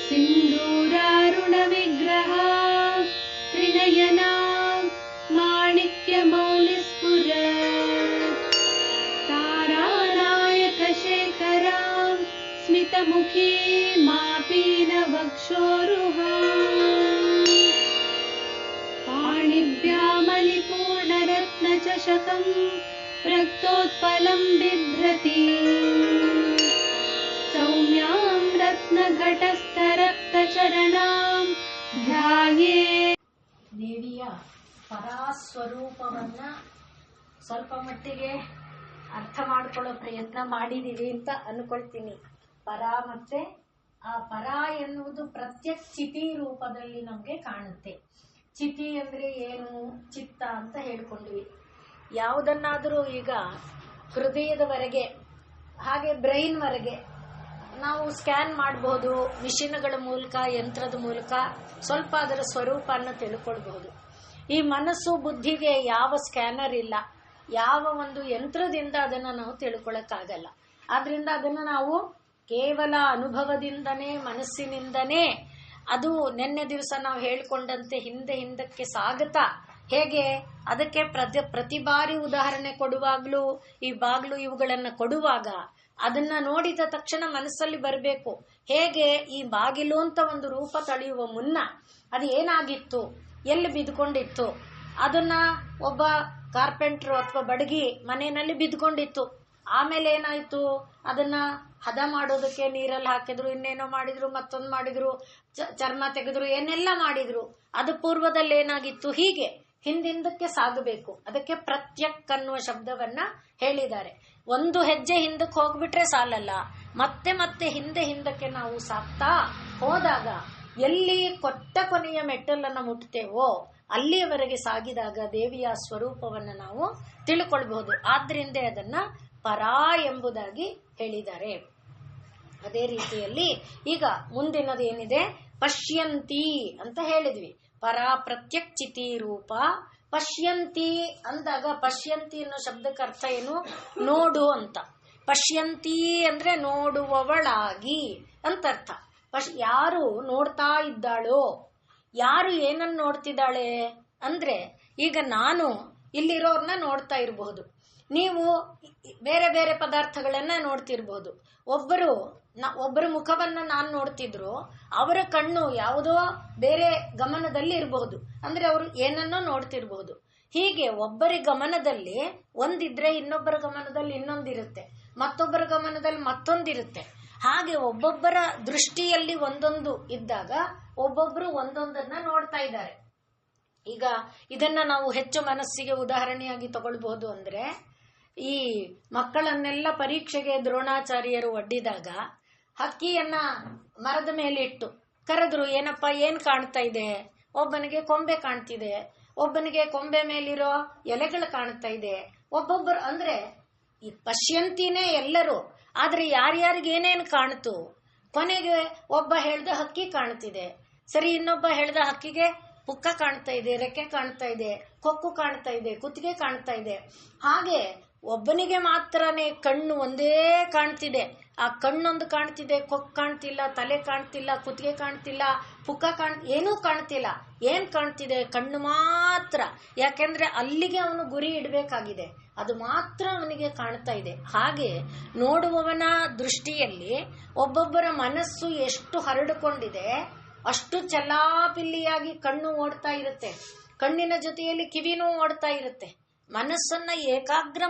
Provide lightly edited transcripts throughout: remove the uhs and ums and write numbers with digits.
सिन्दूरारुणविग्रह त्रिनयना माणिक्यमौलिस्फुरत् तारानायकशेखरां स्मितमुखी मापीनवक्षोरुहाम् पाणिभ्यामलिपूर्णरत्नचषकं रक्तोत्पलं बिभ्रति सौम्यां रत्नघटस्थरक्तचरणां ध्याये. ದೇವಿಯ ಪರಾಸ್ವರೂಪವನ್ನ ಸ್ವಲ್ಪ ಮಟ್ಟಿಗೆ ಅರ್ಥ ಮಾಡ್ಕೊಳ್ಳೋ ಪ್ರಯತ್ನ ಮಾಡಿದೀವಿ ಅಂತ ಅನ್ಕೊಳ್ತೀನಿ. ಪರ ಮತ್ತೆ ಆ ಪರ ಎನ್ನುವುದು ಪ್ರತ್ಯಕ್ ಚಿತಿ ರೂಪದಲ್ಲಿ ನಮ್ಗೆ ಕಾಣುತ್ತೆ. ಚಿತಿ ಅಂದ್ರೆ ಏನು, ಚಿತ್ತ ಅಂತ ಹೇಳ್ಕೊಂಡ್ವಿ. ಯಾವುದನ್ನಾದರೂ ಈಗ ಹೃದಯದವರೆಗೆ ಹಾಗೆ ಬ್ರೈನ್ ವರೆಗೆ ನಾವು ಸ್ಕ್ಯಾನ್ ಮಾಡಬಹುದು, ಮಿಷಿನ್ಗಳ ಮೂಲಕ, ಯಂತ್ರದ ಮೂಲಕ ಸ್ವಲ್ಪ ಅದರ ಸ್ವರೂಪವನ್ನು ತಿಳ್ಕೊಳ್ಬಹುದು. ಈ ಮನಸ್ಸು ಬುದ್ಧಿಗೆ ಯಾವ ಸ್ಕ್ಯಾನರ್ ಇಲ್ಲ, ಯಾವ ಒಂದು ಯಂತ್ರದಿಂದ ಅದನ್ನು ನಾವು ತಿಳ್ಕೊಳಕ್ಕಾಗಲ್ಲ. ಆದ್ರಿಂದ ಅದನ್ನು ನಾವು ಕೇವಲ ಅನುಭವದಿಂದನೇ, ಮನಸ್ಸಿನಿಂದನೇ, ಅದು ನಿನ್ನೆ ದಿವಸ ನಾವು ಹೇಳ್ಕೊಂಡಂತೆ ಹಿಂದಕ್ಕೆ ಸಾಗುತ್ತಾ ಹೇಗೆ ಅದಕ್ಕೆ ಪ್ರತಿ ಬಾರಿ ಉದಾಹರಣೆ ಕೊಡುವಾಗ್ಲೂ ಈ ಬಾಗ್ಲು ಇವುಗಳನ್ನ ಕೊಡುವಾಗ ಅದನ್ನ ನೋಡಿದ ತಕ್ಷಣ ಮನಸ್ಸಲ್ಲಿ ಬರಬೇಕು, ಹೇಗೆ ಈ ಬಾಗಿಲು ಅಂತ ಒಂದು ರೂಪ ತಳೆಯುವ ಮುನ್ನ ಅದು ಏನಾಗಿತ್ತು, ಎಲ್ಲಿ ಬಿದ್ಕೊಂಡಿತ್ತು, ಅದನ್ನ ಒಬ್ಬ ಕಾರ್ಪೆಂಟ್ರು ಅಥವಾ ಬಡಗಿ ಮನೆಯಲ್ಲಿ ಬಿದ್ಕೊಂಡಿತ್ತು. ಆಮೇಲೆ ಏನಾಯ್ತು, ಅದನ್ನ ಹದ ಮಾಡೋದಕ್ಕೆ ನೀರಲ್ಲಿ ಹಾಕಿದ್ರು, ಇನ್ನೇನೋ ಮಾಡಿದ್ರು, ಮತ್ತೊಂದು ಮಾಡಿದ್ರು, ಚರ್ಮ ತೆಗೆದ್ರು, ಏನೆಲ್ಲ ಮಾಡಿದ್ರು. ಅದು ಪೂರ್ವದಲ್ಲಿ ಏನಾಗಿತ್ತು, ಹೀಗೆ ಹಿಂದಕ್ಕೆ ಸಾಗಬೇಕು. ಅದಕ್ಕೆ ಪ್ರತ್ಯಕ್ ಅನ್ನುವ ಶಬ್ದವನ್ನ ಹೇಳಿದ್ದಾರೆ. ಒಂದು ಹೆಜ್ಜೆ ಹಿಂದಕ್ಕೆ ಹೋಗ್ಬಿಟ್ರೆ ಸಾಲಲ್ಲ, ಮತ್ತೆ ಮತ್ತೆ ಹಿಂದಕ್ಕೆ ನಾವು ಸಾಕ್ತಾ ಹೋದಾಗ ಎಲ್ಲಿ ಕೊನೆಯ ಮೆಟ್ಟಲನ್ನ ಮುಟ್ತೇವೋ ಅಲ್ಲಿಯವರೆಗೆ ಸಾಗಿದಾಗ ದೇವಿಯ ಸ್ವರೂಪವನ್ನು ನಾವು ತಿಳ್ಕೊಳ್ಬಹುದು. ಆದ್ರಿಂದ ಅದನ್ನ ಪರಾ ಎಂಬುದಾಗಿ ಹೇಳಿದ್ದಾರೆ. ಅದೇ ರೀತಿಯಲ್ಲಿ ಈಗ ಮುಂದಿನದೇನಿದೆ, ಪಶ್ಯಂತಿ ಅಂತ ಹೇಳಿದ್ವಿ. ಪರ ಪ್ರತ್ಯಕ್ ಚಿತಿ ರೂಪ ಪಶ್ಯಂತಿ ಅಂದಾಗ, ಪಶ್ಯಂತಿ ಅನ್ನೋ ಶಬ್ದಕ್ಕೆ ಅರ್ಥ ಏನು, ನೋಡು ಅಂತ. ಪಶ್ಯಂತಿ ಅಂದ್ರೆ ನೋಡುವವಳಾಗಿ ಅಂತ ಅರ್ಥ. ಯಾರು ನೋಡ್ತಾ ಇದ್ದಾಳೋ, ಯಾರು ಏನನ್ನ ನೋಡ್ತಿದ್ದಾಳೆ ಅಂದ್ರೆ, ಈಗ ನಾನು ಇಲ್ಲಿರೋರ್ನ ನೋಡ್ತಾ ಇರಬಹುದು, ನೀವು ಬೇರೆ ಬೇರೆ ಪದಾರ್ಥಗಳನ್ನ ನೋಡ್ತಿರ್ಬಹುದು. ಒಬ್ಬರ ಮುಖವನ್ನ ನಾನು ನೋಡ್ತಿದ್ರು, ಅವರ ಕಣ್ಣು ಯಾವುದೋ ಬೇರೆ ಗಮನದಲ್ಲಿ ಇರಬಹುದು, ಅಂದ್ರೆ ಅವರು ಏನನ್ನೋ ನೋಡ್ತಿರ್ಬಹುದು. ಹೀಗೆ ಒಬ್ಬರ ಗಮನದಲ್ಲಿ ಒಂದಿದ್ರೆ ಇನ್ನೊಬ್ಬರ ಗಮನದಲ್ಲಿ ಇನ್ನೊಂದಿರುತ್ತೆ, ಮತ್ತೊಬ್ಬರ ಗಮನದಲ್ಲಿ ಮತ್ತೊಂದಿರುತ್ತೆ. ಹಾಗೆ ಒಬ್ಬೊಬ್ಬರ ದೃಷ್ಟಿಯಲ್ಲಿ ಒಂದೊಂದು ಇದ್ದಾಗ ಒಬ್ಬೊಬ್ರು ಒಂದೊಂದನ್ನ ನೋಡ್ತಾ ಇದ್ದಾರೆ. ಈಗ ಇದನ್ನ ನಾವು ಹೆಚ್ಚು ಮನಸ್ಸಿಗೆ ಉದಾಹರಣೆಯಾಗಿ ತಗೊಳ್ಬಹುದು. ಅಂದ್ರೆ ಈ ಮಕ್ಕಳನ್ನೆಲ್ಲ ಪರೀಕ್ಷೆಗೆ ದ್ರೋಣಾಚಾರ್ಯರು ಒಡ್ಡಿದಾಗ ಹಕ್ಕಿಯನ್ನ ಮರದ ಮೇಲೆ ಇಟ್ಟು ಕರೆದ್ರು, ಏನಪ್ಪ ಏನ್ ಕಾಣ್ತಾ ಇದೆ? ಒಬ್ಬನಿಗೆ ಕೊಂಬೆ ಕಾಣ್ತಿದೆ, ಒಬ್ಬನಿಗೆ ಕೊಂಬೆ ಮೇಲಿರೋ ಎಲೆಗಳು ಕಾಣ್ತಾ ಇದೆ. ಒಬ್ಬೊಬ್ಬರು ಅಂದ್ರೆ ಈ ಪಶ್ಯಂತಿನೇ ಎಲ್ಲರೂ, ಆದ್ರೆ ಯಾರ್ಯಾರಿಗೆ ಏನೇನು ಕಾಣ್ತು, ಕೊನೆಗೆ ಒಬ್ಬ ಹೇಳ್ದ ಹಕ್ಕಿ ಕಾಣ್ತಿದೆ, ಸರಿ ಇನ್ನೊಬ್ಬ ಹೇಳ್ದ ಹಕ್ಕಿಗೆ ಪುಕ್ಕ ಕಾಣ್ತಾ ಇದೆ, ರೆಕ್ಕೆ ಕಾಣ್ತಾ ಇದೆ, ಕೊಕ್ಕು ಕಾಣ್ತಾ ಇದೆ, ಕುತ್ತಿಗೆ ಕಾಣ್ತಾ ಇದೆ. ಹಾಗೆ ಒಬ್ಬನಿಗೆ ಮಾತ್ರನೇ ಕಣ್ಣು ಒಂದೇ ಕಾಣ್ತಿದೆ, ಆ ಕಣ್ಣೊಂದು ಕಾಣ್ತಿದೆ, ಕೊಕ್ಕು ಕಾಣ್ತಿಲ್ಲ, ತಲೆ ಕಾಣ್ತಿಲ್ಲ, ಕುತ್ತಿಗೆ ಕಾಣ್ತಿಲ್ಲ, ಪುಕ್ಕ ಏನೂ ಕಾಣ್ತಿಲ್ಲ. ಏನ್ ಕಾಣ್ತಿದೆ? ಕಣ್ಣು ಮಾತ್ರ. ಯಾಕೆಂದ್ರೆ ಅಲ್ಲಿಗೆ ಅವನು ಗುರಿ ಇಡಬೇಕಾಗಿದೆ, ಅದು ಮಾತ್ರ ಅವನಿಗೆ ಕಾಣ್ತಾ ಇದೆ. ಹಾಗೆ ನೋಡುವವನ ದೃಷ್ಟಿಯಲ್ಲಿ ಒಬ್ಬೊಬ್ಬರ ಮನಸ್ಸು ಎಷ್ಟು ಹರಡಿಕೊಂಡಿದೆ ಅಷ್ಟು ಚಲಾಪಿಲ್ಲಿಯಾಗಿ ಕಣ್ಣು ಓಡ್ತಾ ಇರುತ್ತೆ, ಕಣ್ಣಿನ ಜೊತೆಯಲ್ಲಿ ಕಿವಿನೂ ಓಡ್ತಾ ಇರುತ್ತೆ. ಮನಸ್ಸನ್ನ ಏಕಾಗ್ರ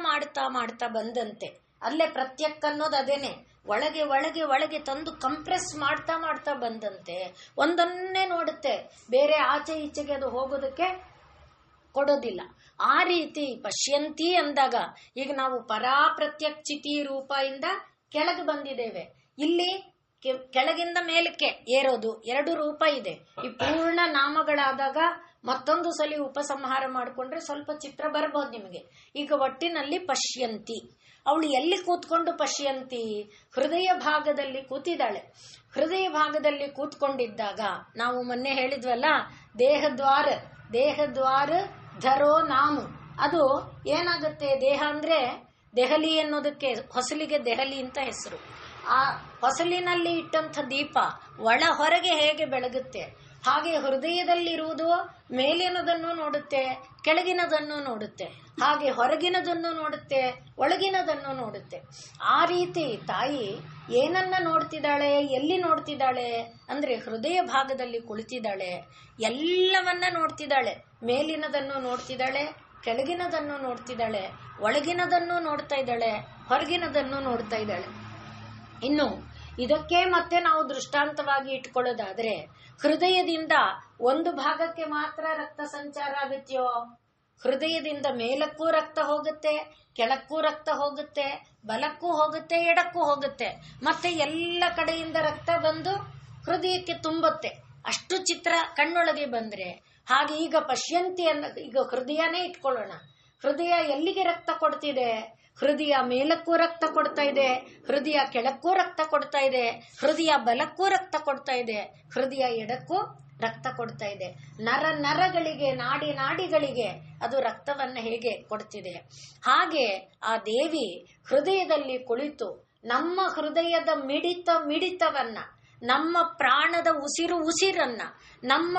ಮಾಡ್ತಾ ಬಂದಂತೆ ಅಲ್ಲೇ ಪ್ರತ್ಯಕ್ ಅನ್ನೋದು ಅದೇನೆ, ಒಳಗೆ ಒಳಗೆ ಒಳಗೆ ತಂದು ಕಂಪ್ರೆಸ್ ಮಾಡ್ತಾ ಬಂದಂತೆ ಒಂದನ್ನೇ ನೋಡುತ್ತೆ, ಬೇರೆ ಆಚೆ ಈಚೆಗೆ ಅದು ಹೋಗೋದಕ್ಕೆ ಕೊಡೋದಿಲ್ಲ. ಆ ರೀತಿ ಪಶ್ಯಂತಿ ಅಂದಾಗ ಈಗ ನಾವು ಪರಾ ಪ್ರತ್ಯಕ್ ಚಿತಿ ರೂಪ ಇಂದ ಕೆಳಗೆ ಬಂದಿದ್ದೇವೆ. ಇಲ್ಲಿ ಕೆಳಗಿಂದ ಮೇಲಕ್ಕೆ ಏರೋದು ಎರಡು ರೂಪ ಇದೆ. ಈ ಪೂರ್ಣ ನಾಮಗಳಾದಾಗ ಮತ್ತೊಂದು ಸಲ ಉಪಸಂಹಾರ ಮಾಡಿಕೊಂಡ್ರೆ ಸ್ವಲ್ಪ ಚಿತ್ರ ಬರಬಹುದು ನಿಮಗೆ. ಈಗ ಒಟ್ಟಿನಲ್ಲಿ ಪಶ್ಯಂತಿ, ಅವಳು ಎಲ್ಲಿ ಕೂತ್ಕೊಂಡು ಪಶ್ಯಂತಿ? ಹೃದಯ ಭಾಗದಲ್ಲಿ ಕೂತಿದ್ದಾಳೆ. ಹೃದಯ ಭಾಗದಲ್ಲಿ ಕೂತ್ಕೊಂಡಿದ್ದಾಗ ನಾವು ಮೊನ್ನೆ ಹೇಳಿದ್ವಲ್ಲ, ದೇಹದ್ವಾರ ಧರೋ ನಾಮು, ಅದು ಏನಾಗುತ್ತೆ? ದೇಹ ಅಂದ್ರೆ ದೆಹಲಿ ಅನ್ನೋದಕ್ಕೆ, ಹೊಸಲಿಗೆ ದೆಹಲಿ ಅಂತ ಹೆಸರು. ಆ ಹೊಸಲಿನಲ್ಲಿ ಇಟ್ಟಂಥ ದೀಪ ಒಳ ಹೊರಗೆ ಹೇಗೆ ಬೆಳಗುತ್ತೆ, ಹಾಗೆ ಹೃದಯದಲ್ಲಿರುವುದು ಮೇಲಿನದನ್ನು ನೋಡುತ್ತೆ, ಕೆಳಗಿನದನ್ನು ನೋಡುತ್ತೆ, ಹಾಗೆ ಹೊರಗಿನದನ್ನು ನೋಡುತ್ತೆ, ಒಳಗಿನದನ್ನು ನೋಡುತ್ತೆ. ಆ ರೀತಿ ತಾಯಿ ಏನನ್ನ ನೋಡ್ತಿದ್ದಾಳೆ, ಎಲ್ಲಿ ನೋಡ್ತಿದ್ದಾಳೆ ಅಂದ್ರೆ ಹೃದಯ ಭಾಗದಲ್ಲಿ ಕುಳಿತಿದ್ದಾಳೆ. ಎಲ್ಲವನ್ನ ನೋಡ್ತಿದ್ದಾಳೆ. ಮೇಲಿನದನ್ನು ನೋಡ್ತಿದ್ದಾಳೆ, ಕೆಳಗಿನದನ್ನು ನೋಡ್ತಿದ್ದಾಳೆ, ಒಳಗಿನದನ್ನು ನೋಡ್ತಾ ಇದ್ದಾಳೆ, ಹೊರಗಿನದನ್ನು ನೋಡ್ತಾ ಇದ್ದಾಳೆ. ಇನ್ನು ಇದಕ್ಕೆ ಮತ್ತೆ ನಾವು ದೃಷ್ಟಾಂತವಾಗಿ ಇಟ್ಕೊಳ್ಳೋದಾದ್ರೆ, ಹೃದಯದಿಂದ ಒಂದು ಭಾಗಕ್ಕೆ ಮಾತ್ರ ರಕ್ತ ಸಂಚಾರ ಆಗುತ್ತೆಯೋ? ಹೃದಯದಿಂದ ಮೇಲಕ್ಕೂ ರಕ್ತ ಹೋಗುತ್ತೆ, ಕೆಳಕ್ಕೂ ರಕ್ತ ಹೋಗುತ್ತೆ, ಬಲಕ್ಕೂ ಹೋಗುತ್ತೆ, ಎಡಕ್ಕೂ ಹೋಗುತ್ತೆ, ಮತ್ತೆ ಎಲ್ಲ ಕಡೆಯಿಂದ ರಕ್ತ ಬಂದು ಹೃದಯಕ್ಕೆ ತುಂಬುತ್ತೆ. ಅಷ್ಟು ಚಿತ್ರ ಕಣ್ಣೊಳಗೆ ಬಂದ್ರೆ, ಹಾಗೆ ಈಗ ಪಶ್ಯಂತಿ ಈಗ ಹೃದಯನೇ ಇಟ್ಕೊಳ್ಳೋಣ. ಹೃದಯ ಎಲ್ಲಿಗೆ ರಕ್ತ ಕೊಡ್ತಿದೆ? ಹೃದಯ ಮೇಲಕ್ಕೂ ರಕ್ತ ಕೊಡ್ತಾ ಇದೆ, ಹೃದಯ ಕೆಳಕ್ಕೂ ರಕ್ತ ಕೊಡ್ತಾ ಇದೆ, ಹೃದಯ ಬಲಕ್ಕೂ ರಕ್ತ ಕೊಡ್ತಾ ಇದೆ, ಹೃದಯ ಎಡಕ್ಕೂ ರಕ್ತ ಕೊಡ್ತಾ ಇದೆ. ನರಗಳಿಗೆ, ನಾಡಿಗಳಿಗೆ ಅದು ರಕ್ತವನ್ನ ಹೇಗೆ ಕೊಡ್ತಿದೆ, ಹಾಗೆ ಆ ದೇವಿ ಹೃದಯದಲ್ಲಿ ಕುಳಿತು ನಮ್ಮ ಹೃದಯದ ಮಿಡಿತವನ್ನ, ನಮ್ಮ ಪ್ರಾಣದ ಉಸಿರನ್ನ, ನಮ್ಮ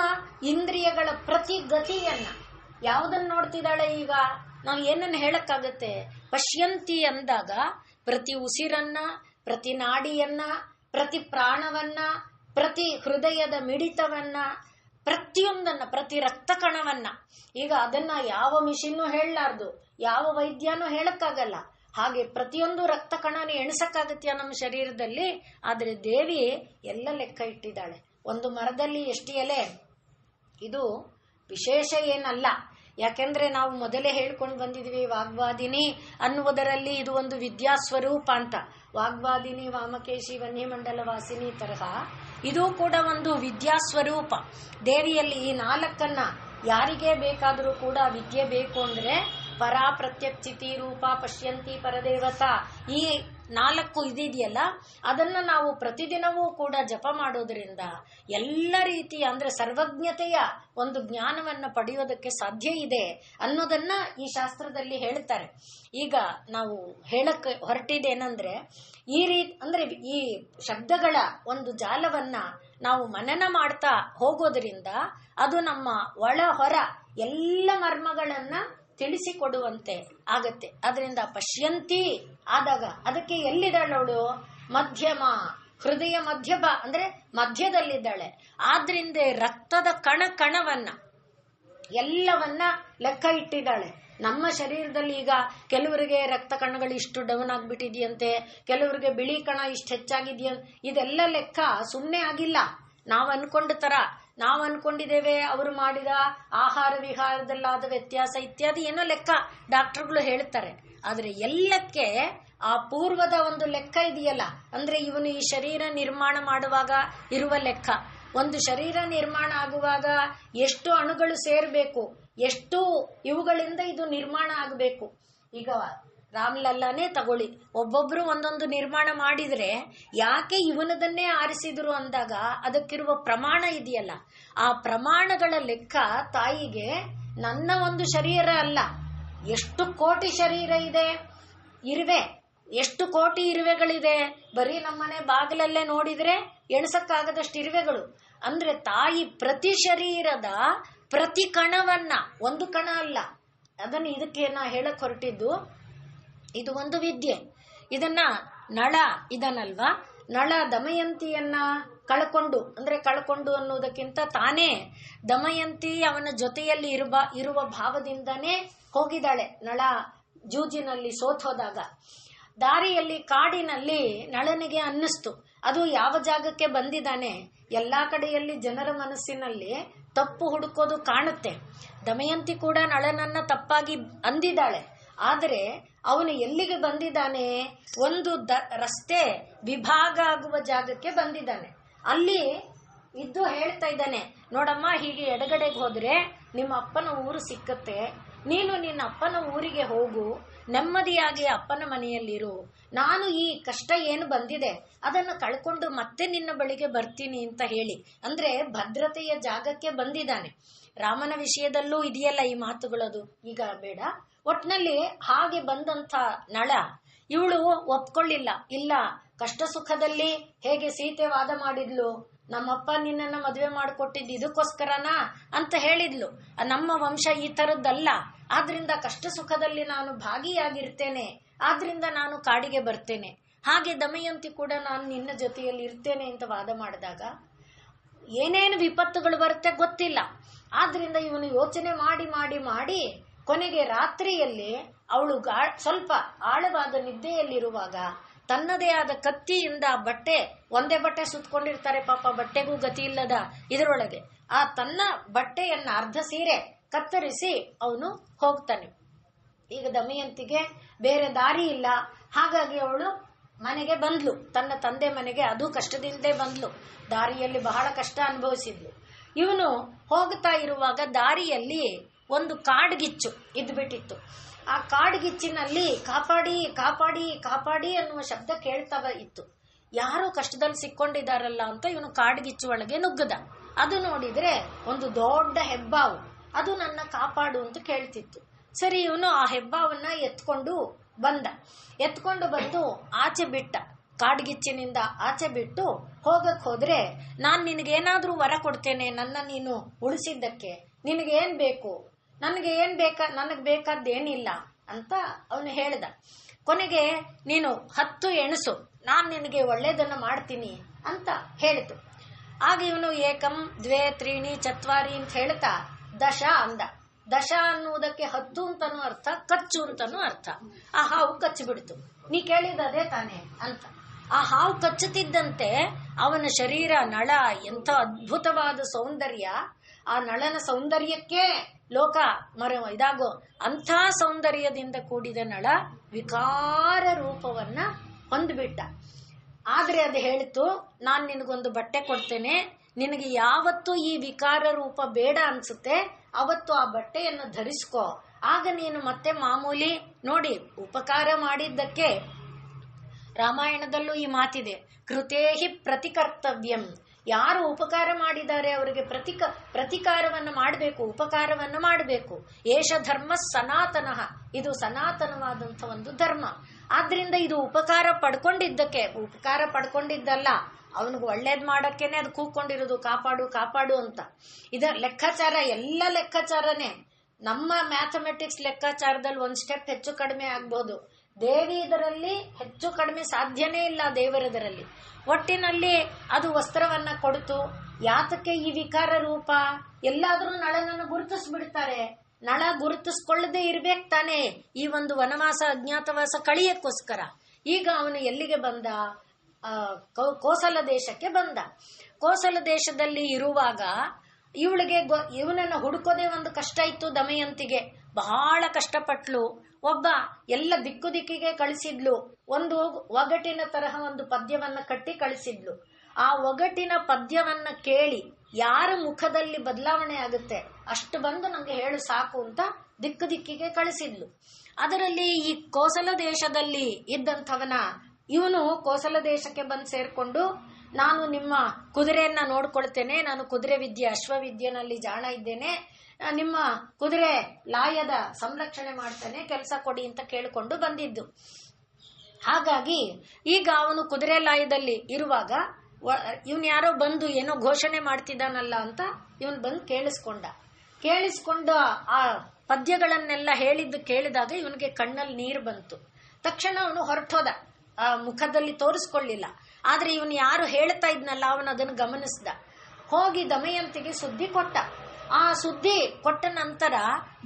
ಇಂದ್ರಿಯಗಳ ಪ್ರತಿ ಗತಿಯನ್ನ ಯಾವುದನ್ನ ನೋಡ್ತಿದ್ದಾಳೆ? ಈಗ ನಾವು ಏನನ್ನ ಹೇಳಕ್ಕಾಗತ್ತೆ? ಪಶ್ಯಂತಿ ಅಂದಾಗ ಪ್ರತಿ ಉಸಿರನ್ನ, ಪ್ರತಿ ನಾಡಿಯನ್ನ, ಪ್ರತಿ ಪ್ರಾಣವನ್ನ, ಪ್ರತಿ ಹೃದಯದ ಮಿಡಿತವನ್ನ, ಪ್ರತಿಯೊಂದನ್ನ, ಪ್ರತಿ ರಕ್ತ ಕಣವನ್ನ. ಈಗ ಅದನ್ನ ಯಾವ ಮಿಷಿನ್ನು ಹೇಳಲಾರ್ದು, ಯಾವ ವೈದ್ಯನೂ ಹೇಳಕ್ಕಾಗಲ್ಲ. ಹಾಗೆ ಪ್ರತಿಯೊಂದು ರಕ್ತ ಕಣನ ಎಣಿಸಕ್ಕಾಗತ್ಯ ನಮ್ಮ ಶರೀರದಲ್ಲಿ? ಆದ್ರೆ ದೇವಿ ಎಲ್ಲ ಲೆಕ್ಕ ಇಟ್ಟಿದ್ದಾಳೆ. ಒಂದು ಮರದಲ್ಲಿ ಎಷ್ಟು ಎಲೆ, ಇದು ವಿಶೇಷ ಏನಲ್ಲ. ಯಾಕೆಂದ್ರೆ ನಾವು ಮೊದಲೇ ಹೇಳ್ಕೊಂಡು ಬಂದಿದ್ವಿ, ವಾಗ್ವಾದಿನಿ ಅನ್ನುವುದರಲ್ಲಿ ಇದು ಒಂದು ವಿದ್ಯಾಸ್ವರೂಪ ಅಂತ. ವಾಗ್ವಾದಿನಿ, ವಾಮಕೇಶಿ, ವನ್ಯಮಂಡಲ ವಾಸಿನಿ ತರಹ ಇದು ಕೂಡ ಒಂದು ವಿದ್ಯಾಸ್ವರೂಪ. ದೇವಿಯಲ್ಲಿ ಈ 4 ಯಾರಿಗೇ ಬೇಕಾದರೂ ಕೂಡ ವಿದ್ಯೆ ಬೇಕು ಅಂದ್ರೆ ಪರಾ, ಪ್ರತ್ಯಕ್, ಚಿತಿ, ರೂಪ, ಪಶ್ಯಂತಿ, ಪರದೇವತಾ, ಈ 4 ಇದೆಯಲ್ಲ, ಅದನ್ನ ನಾವು ಪ್ರತಿದಿನವೂ ಕೂಡ ಜಪ ಮಾಡೋದ್ರಿಂದ ಎಲ್ಲ ರೀತಿಯ ಅಂದ್ರೆ ಸರ್ವಜ್ಞತೆಯ ಒಂದು ಜ್ಞಾನವನ್ನ ಪಡೆಯೋದಕ್ಕೆ ಸಾಧ್ಯ ಇದೆ ಅನ್ನೋದನ್ನ ಈ ಶಾಸ್ತ್ರದಲ್ಲಿ ಹೇಳ್ತಾರೆ. ಈಗ ನಾವು ಹೇಳಕ್ ಹೊರಟಿದ್ದೇನಂದ್ರೆ, ಈ ರೀತಿ ಅಂದ್ರೆ ಈ ಶಬ್ದಗಳ ಒಂದು ಜಾಲವನ್ನ ನಾವು ಮನನ ಮಾಡ್ತಾ ಹೋಗೋದ್ರಿಂದ ಅದು ನಮ್ಮ ಒಳ ಹೊರ ಎಲ್ಲ ಮರ್ಮಗಳನ್ನ ತಿಳಿಸಿಕೊಡುವಂತೆ ಆಗತ್ತೆ. ಅದರಿಂದ ಪಶ್ಯಂತಿ ಆದಾಗ ಅದಕ್ಕೆ ಎಲ್ಲಿದ್ದಾಳವಳು? ಮಧ್ಯಮ, ಹೃದಯ ಅಂದ್ರೆ ಮಧ್ಯದಲ್ಲಿದ್ದಾಳೆ. ಆದ್ರಿಂದ ರಕ್ತದ ಕಣವನ್ನ ಎಲ್ಲವನ್ನ ಲೆಕ್ಕ ಇಟ್ಟಿದ್ದಾಳೆ. ನಮ್ಮ ಶರೀರದಲ್ಲಿ ಈಗ ಕೆಲವರಿಗೆ ರಕ್ತ ಕಣಗಳು ಇಷ್ಟು ಡೌನ್ ಆಗ್ಬಿಟ್ಟಿದೆಯಂತೆ, ಕೆಲವರಿಗೆ ಬಿಳಿ ಕಣ ಇಷ್ಟು ಹೆಚ್ಚಾಗಿದೆಯ, ಇದೆಲ್ಲ ಲೆಕ್ಕ ಸುಮ್ಮನೆ ಆಗಿಲ್ಲ. ನಾವು ಅನ್ಕೊಂಡಿದ್ದೇವೆ ಅವರು ಮಾಡಿದ ಆಹಾರ ವಿಹಾರದಲ್ಲಾದ ವ್ಯತ್ಯಾಸ ಇತ್ಯಾದಿ ಏನೋ ಲೆಕ್ಕ ಡಾಕ್ಟರ್ಗಳು ಹೇಳ್ತಾರೆ. ಆದ್ರೆ ಎಲ್ಲಕ್ಕೆ ಆ ಪೂರ್ವದ ಒಂದು ಲೆಕ್ಕ ಇದೆಯಲ್ಲ, ಅಂದ್ರೆ ಇವನು ಈ ಶರೀರ ನಿರ್ಮಾಣ ಮಾಡುವಾಗ ಇರುವ ಲೆಕ್ಕ, ಒಂದು ಶರೀರ ನಿರ್ಮಾಣ ಆಗುವಾಗ ಎಷ್ಟು ಅಣುಗಳು ಸೇರ್ಬೇಕು, ಎಷ್ಟು ಇವುಗಳಿಂದ ಇದು ನಿರ್ಮಾಣ ಆಗಬೇಕು. ಈಗ ರಾಮ್ಲಲ್ಲಾನೇ ತಗೊಳ್ಳಿ, ಒಬ್ಬೊಬ್ರು ಒಂದೊಂದು ನಿರ್ಮಾಣ ಮಾಡಿದ್ರೆ ಯಾಕೆ ಇವನದನ್ನೇ ಆರಿಸಿದ್ರು ಅಂದಾಗ ಅದಕ್ಕಿರುವ ಪ್ರಮಾಣ ಇದೆಯಲ್ಲ, ಆ ಪ್ರಮಾಣಗಳ ಲೆಕ್ಕ ತಾಯಿಗೆ ನನ್ನ ಒಂದು ಶರೀರ ಅಲ್ಲ, ಎಷ್ಟು ಕೋಟಿ ಶರೀರ ಇದೆ, ಎಷ್ಟು ಕೋಟಿ ಇರುವೆಗಳಿದೆ. ಬರೀ ನಮ್ಮನೆ ಬಾಗಿಲಲ್ಲೇ ನೋಡಿದ್ರೆ ಎಣಸಕ್ಕಾಗದಷ್ಟು ಇರುವೆಗಳು. ಅಂದ್ರೆ ತಾಯಿ ಪ್ರತಿ ಶರೀರದ ಪ್ರತಿ ಕಣವನ್ನ, ಒಂದು ಕಣ ಅಲ್ಲ, ಅದನ್ನ ಇದಕ್ಕೆ ನಾ ಹೇಳಕ್ ಹೊರಟಿದ್ದು, ಇದು ಒಂದು ವಿದ್ಯೆ. ಇದನ್ನ ನಳ ಇದನ್ನಲ್ವಾ, ನಳ ದಮಯಂತಿಯನ್ನ ಕಳ್ಕೊಂಡು ಅನ್ನೋದಕ್ಕಿಂತ ತಾನೇ ದಮಯಂತಿ ಅವನ ಜೊತೆಯಲ್ಲಿ ಇರುವ ಭಾವದಿಂದಾನೇ ಹೋಗಿದ್ದಾಳೆ. ನಳ ಜೂಜಿನಲ್ಲಿ ಸೋತೋದಾಗ ದಾರಿಯಲ್ಲಿ ಕಾಡಿನಲ್ಲಿ ನಳನಿಗೆ ಅನ್ನಿಸ್ತು, ಅದು ಯಾವ ಜಾಗಕ್ಕೆ ಬಂದಿದ್ದಾನೆ, ಎಲ್ಲಾ ಕಡೆಯಲ್ಲಿ ಜನರ ಮನಸ್ಸಿನಲ್ಲಿ ತಪ್ಪು ಹುಡುಕೋದು ಕಾಣುತ್ತೆ. ದಮಯಂತಿ ಕೂಡ ನಳನನ್ನ ತಪ್ಪಾಗಿ ಅಂದಿದ್ದಾಳೆ. ಆದರೆ ಅವನು ಎಲ್ಲಿಗೆ ಬಂದಿದ್ದಾನೆ? ಒಂದು ರಸ್ತೆ ವಿಭಾಗ ಆಗುವ ಜಾಗಕ್ಕೆ ಬಂದಿದ್ದಾನೆ. ಅಲ್ಲಿ ಇದ್ದು ಹೇಳ್ತಾ ಇದ್ದಾನೆ, ನೋಡಮ್ಮ, ಹೀಗೆ ಎಡಗಡೆಗೆ ಹೋದ್ರೆ ನಿಮ್ಮ ಅಪ್ಪನ ಊರು ಸಿಕ್ಕತ್ತೆ, ನೀನು ನಿನ್ನ ಅಪ್ಪನ ಊರಿಗೆ ಹೋಗು, ನೆಮ್ಮದಿಯಾಗಿ ಅಪ್ಪನ ಮನೆಯಲ್ಲಿರು, ನಾನು ಈ ಕಷ್ಟ ಏನು ಬಂದಿದೆ ಅದನ್ನು ಕಳ್ಕೊಂಡು ಮತ್ತೆ ನಿನ್ನ ಬಳಿಗೆ ಬರ್ತೀನಿ ಅಂತ ಹೇಳಿ, ಅಂದ್ರೆ ಭದ್ರತೆಯ ಜಾಗಕ್ಕೆ ಬಂದಿದ್ದಾನೆ. ರಾಮನ ವಿಷಯದಲ್ಲೂ ಇದೆಯಲ್ಲ ಈ ಮಾತುಗಳದು, ಈಗ ಬೇಡ. ಒಟ್ನಲ್ಲಿ ಹಾಗೆ ಬಂದಂತ ನಳ ಇವಳು ಒಪ್ಕೊಳ್ಳಿಲ್ಲ. ಇಲ್ಲ, ಕಷ್ಟ ಸುಖದಲ್ಲಿ ಹೇಗೆ ಸೀತೆ ವಾದ ಮಾಡಿದ್ಲು, ನಮ್ಮಪ್ಪ ನಿನ್ನನ್ನ ಮದುವೆ ಮಾಡಿಕೊಟ್ಟಿದ್ದು ಇದಕ್ಕೋಸ್ಕರನಾ ಅಂತ ಹೇಳಿದ್ಲು. ನಮ್ಮ ವಂಶ ಈ ತರದ್ದಲ್ಲ, ಆದ್ರಿಂದ ಕಷ್ಟ ಸುಖದಲ್ಲಿ ನಾನು ಭಾಗಿಯಾಗಿರ್ತೇನೆ, ಆದ್ರಿಂದ ನಾನು ಕಾಡಿಗೆ ಬರ್ತೇನೆ. ಹಾಗೆ ದಮಯಂತಿ ಕೂಡ ನಾನು ನಿನ್ನ ಜೊತೆಯಲ್ಲಿ ಇರ್ತೇನೆ ಅಂತ ವಾದ ಮಾಡಿದಾಗ ಏನೇನು ವಿಪತ್ತುಗಳು ಬರುತ್ತೆ ಗೊತ್ತಿಲ್ಲ. ಆದ್ರಿಂದ ಇವನು ಯೋಚನೆ ಮಾಡಿ ಮಾಡಿ ಮಾಡಿ ಕೊನೆಗೆ ರಾತ್ರಿಯಲ್ಲಿ ಅವಳು ಸ್ವಲ್ಪ ಆಳವಾದ ನಿದ್ದೆಯಲ್ಲಿರುವಾಗ ತನ್ನದೇ ಆದ ಕತ್ತಿಯಿಂದ ಒಂದೇ ಬಟ್ಟೆ ಸುತ್ತಕೊಂಡಿರ್ತಾರೆ ಪಾಪ, ಬಟ್ಟೆಗೂ ಗತಿ ಇಲ್ಲದ ಇದರೊಳಗೆ ಆ ತನ್ನ ಬಟ್ಟೆಯನ್ನ ಅರ್ಧ ಸೀರೆ ಕತ್ತರಿಸಿ ಅವನು ಹೋಗ್ತಾನೆ. ಈಗ ದಮಯಂತಿಗೆ ಬೇರೆ ದಾರಿ ಇಲ್ಲ, ಹಾಗಾಗಿ ಅವಳು ಮನೆಗೆ ಬಂದ್ಲು, ತನ್ನ ತಂದೆ ಮನೆಗೆ. ಅದು ಕಷ್ಟದಿಂದಲೇ ಬಂದ್ಲು, ದಾರಿಯಲ್ಲಿ ಬಹಳ ಕಷ್ಟ ಅನುಭವಿಸಿದ್ಲು. ಇವನು ಹೋಗ್ತಾ ಇರುವಾಗ ದಾರಿಯಲ್ಲಿ ಒಂದು ಕಾಡ್ಗಿಚ್ಚು ಇದ್ಬಿಟ್ಟಿತ್ತು. ಆ ಕಾಡ್ಗಿಚ್ಚಿನಲ್ಲಿ ಕಾಪಾಡಿ ಕಾಪಾಡಿ ಕಾಪಾಡಿ ಅನ್ನುವ ಶಬ್ದ ಕೇಳ್ತಾ ಇತ್ತು. ಯಾರೋ ಕಷ್ಟದಲ್ಲಿ ಸಿಕ್ಕೊಂಡಿದಾರಲ್ಲ ಅಂತ ಇವನು ಕಾಡ್ಗಿಚ್ಚು ಒಳಗೆ ನುಗ್ಗದ. ಅದು ನೋಡಿದ್ರೆ ಒಂದು ದೊಡ್ಡ ಹೆಬ್ಬಾವು, ಅದು ನನ್ನ ಕಾಪಾಡು ಅಂತ ಕೇಳ್ತಿತ್ತು. ಸರಿ, ಇವನು ಆ ಹೆಬ್ಬಾವನ್ನ ಎತ್ಕೊಂಡು ಬಂದು ಆಚೆ ಬಿಟ್ಟ. ಕಾಡ್ಗಿಚ್ಚಿನಿಂದ ಆಚೆ ಬಿಟ್ಟು ಹೋಗಕ್ ಹೋದ್ರೆ, ನಾನ್ ನಿನಗೇನಾದ್ರೂ ವರ ಕೊಡ್ತೇನೆ ನನ್ನ ನೀನು ಉಳಿಸಿದ್ದಕ್ಕೆ, ನಿನಗೇನ್ ಬೇಕು, ನನಗ್ ಬೇಕಾದ್ದೇನಿಲ್ಲ ಅಂತ ಅವನು ಹೇಳ್ದ. ಕೊನೆಗೆ ನೀನು 10 ಎಣಸು, ನಾನ್ ನಿನಗೆ ಒಳ್ಳೇದನ್ನ ಮಾಡ್ತೀನಿ ಅಂತ ಹೇಳಿತು. ಆಗ ಇವನು 1 2 3 4 ಅಂತ ಹೇಳ್ತಾ ದಶ ಅಂದ. ದಶ ಅನ್ನುವುದಕ್ಕೆ 10 ಅಂತನೂ ಅರ್ಥ, ಕಚ್ಚು ಅಂತನೂ ಅರ್ಥ. ಆ ಹಾವು ಕಚ್ಚಿಬಿಡ್ತು. ನೀ ಕೇಳಿದದೇ ತಾನೆ ಅಂತ. ಆ ಹಾವು ಕಚ್ಚುತ್ತಿದ್ದಂತೆ ಅವನ ಶರೀರ, ನಳ, ಎಂಥ ಅದ್ಭುತವಾದ ಸೌಂದರ್ಯ. ಆ ನಳನ ಸೌಂದರ್ಯಕ್ಕೆ ಲೋಕ ಇದಾಗೋ ಅಂಥ ಸೌಂದರ್ಯದಿಂದ ಕೂಡಿದ ನಳ ವಿಕಾರ ರೂಪವನ್ನ ಹೊಂದ್ಬಿಟ್ಟ. ಆದ್ರೆ ಅದು ಹೇಳಿತು, ನಾನ್ ನಿನಗೊಂದು ಬಟ್ಟೆ ಕೊಡ್ತೇನೆ, ನಿನಗೆ ಯಾವತ್ತೂ ಈ ವಿಕಾರ ರೂಪ ಬೇಡ ಅನ್ಸುತ್ತೆ ಅವತ್ತು ಆ ಬಟ್ಟೆಯನ್ನು ಧರಿಸ್ಕೋ, ಆಗ ನೀನು ಮತ್ತೆ ಮಾಮೂಲಿ. ನೋಡಿ, ಉಪಕಾರ ಮಾಡಿದ್ದಕ್ಕೆ ರಾಮಾಯಣದಲ್ಲೂ ಈ ಮಾತಿದೆ, ಕೃತೇಹಿ ಪ್ರತಿಕರ್ತವ್ಯಂ. ಯಾರು ಉಪಕಾರ ಮಾಡಿದ್ದಾರೆ ಅವರಿಗೆ ಪ್ರತಿಕಾರವನ್ನು ಮಾಡಬೇಕು, ಉಪಕಾರವನ್ನು ಮಾಡಬೇಕು. ಏಷ ಧರ್ಮ ಸನಾತನಃ, ಇದು ಸನಾತನವಾದಂಥ ಒಂದು ಧರ್ಮ. ಆದ್ರಿಂದ ಇದು ಉಪಕಾರ ಪಡ್ಕೊಂಡಿದ್ದಲ್ಲ, ಅವನಿಗೆ ಒಳ್ಳೇದ್ ಮಾಡಕ್ಕೇನೆ ಅದು ಕೂಕೊಂಡಿರೋದು, ಕಾಪಾಡು ಕಾಪಾಡು ಅಂತ. ಇದರ ಲೆಕ್ಕಾಚಾರ ಎಲ್ಲ ಲೆಕ್ಕಾಚಾರನೇ. ನಮ್ಮ ಮ್ಯಾಥಮೆಟಿಕ್ಸ್ ಲೆಕ್ಕಾಚಾರದಲ್ಲಿ 1 ಸ್ಟೆಪ್ ಹೆಚ್ಚು ಕಡಿಮೆ ಆಗ್ಬಹುದು, ದೇವಿ ಇದರಲ್ಲಿ ಹೆಚ್ಚು ಕಡಿಮೆ ಸಾಧ್ಯನೇ ಇಲ್ಲ. ದೇವರದರಲ್ಲಿ ಒಟ್ಟಿನಲ್ಲಿ ಅದು ವಸ್ತ್ರವನ್ನ ಕೊಡ್ತು. ಯಾತಕ್ಕೆ ಈ ವಿಕಾರ ರೂಪ? ಎಲ್ಲಾದ್ರೂ ನಳನನ್ನು ಗುರುತಿಸ್ಬಿಡ್ತಾರೆ. ನಳ ಗುರುತಿಸ್ಕೊಳ್ಳದೆ ಇರ್ಬೇಕು ತಾನೆ ಈ ಒಂದು ವನವಾಸ ಅಜ್ಞಾತವಾಸ ಕಳಿಯಕ್ಕೋಸ್ಕರ. ಈಗ ಅವನು ಎಲ್ಲಿಗೆ ಬಂದ? ಕೋಸಲ ದೇಶಕ್ಕೆ ಬಂದ. ಕೋಸಲ ದೇಶದಲ್ಲಿ ಇರುವಾಗ ಇವನನ್ನ ಹುಡುಕೋದೇ ಒಂದು ಕಷ್ಟ ಇತ್ತು ದಮಯಂತಿಗೆ. ಬಹಳ ಕಷ್ಟಪಟ್ಲು. ಒಬ್ಬ ಎಲ್ಲ ದಿಕ್ಕಿಗೆ ಕಳಿಸಿದ್ಲು. ಒಂದು ಒಗಟಿನ ತರಹ ಒಂದು ಪದ್ಯವನ್ನ ಕಟ್ಟಿ ಕಳಿಸಿದ್ಲು. ಆ ಒಗಟಿನ ಪದ್ಯವನ್ನ ಕೇಳಿ ಯಾರ ಮುಖದಲ್ಲಿ ಬದಲಾವಣೆ ಆಗುತ್ತೆ ಅಷ್ಟು ಬಂದು ನಂಗೆ ಹೇಳು ಸಾಕು ಅಂತ ದಿಕ್ಕಿಗೆ ಕಳಿಸಿದ್ಲು. ಅದರಲ್ಲಿ ಈ ಕೋಸಲ ದೇಶದಲ್ಲಿ ಇದ್ದಂಥವನ ಇವನು ಕೋಸಲ ದೇಶಕ್ಕೆ ಬಂದು ಸೇರ್ಕೊಂಡು, ನಾನು ನಿಮ್ಮ ಕುದುರೆಯನ್ನ ನೋಡ್ಕೊಳ್ತೇನೆ, ನಾನು ಕುದುರೆ ವಿದ್ಯೆ ಅಶ್ವವಿದ್ಯೆನಲ್ಲಿ ಜಾಣ ಇದ್ದೇನೆ, ನಿಮ್ಮ ಕುದುರೆ ಲಾಯದ ಸಂರಕ್ಷಣೆ ಮಾಡ್ತೇನೆ, ಕೆಲಸ ಕೊಡಿ ಅಂತ ಕೇಳಿಕೊಂಡು ಬಂದಿದ್ದು. ಹಾಗಾಗಿ ಈಗ ಅವನು ಕುದುರೆ ಲಾಯದಲ್ಲಿ ಇರುವಾಗ ಇವನ್ ಯಾರೋ ಬಂದು ಏನೋ ಘೋಷಣೆ ಮಾಡ್ತಿದ್ದಾನಲ್ಲ ಅಂತ ಇವನ್ ಬಂದು ಕೇಳಿಸ್ಕೊಂಡು ಆ ಪದ್ಯಗಳನ್ನೆಲ್ಲ ಹೇಳಿದ್ದು ಕೇಳಿದಾಗ ಇವನಿಗೆ ಕಣ್ಣಲ್ಲಿ ನೀರು ಬಂತು. ತಕ್ಷಣ ಅವನು ಹೊರಟೋದ, ಆ ಮುಖದಲ್ಲಿ ತೋರಿಸ್ಕೊಳ್ಳಿಲ್ಲ. ಆದ್ರೆ ಇವನು ಯಾರು ಹೇಳ್ತಾ ಇದ್ನಲ್ಲ ಅವನು ಅದನ್ನು ಗಮನಿಸ್ದ. ಹೋಗಿ ದಮಯಂತಿಗೆ ಸುದ್ದಿ ಕೊಟ್ಟ. ಆ ಸುದ್ದಿ ಕೊಟ್ಟ ನಂತರ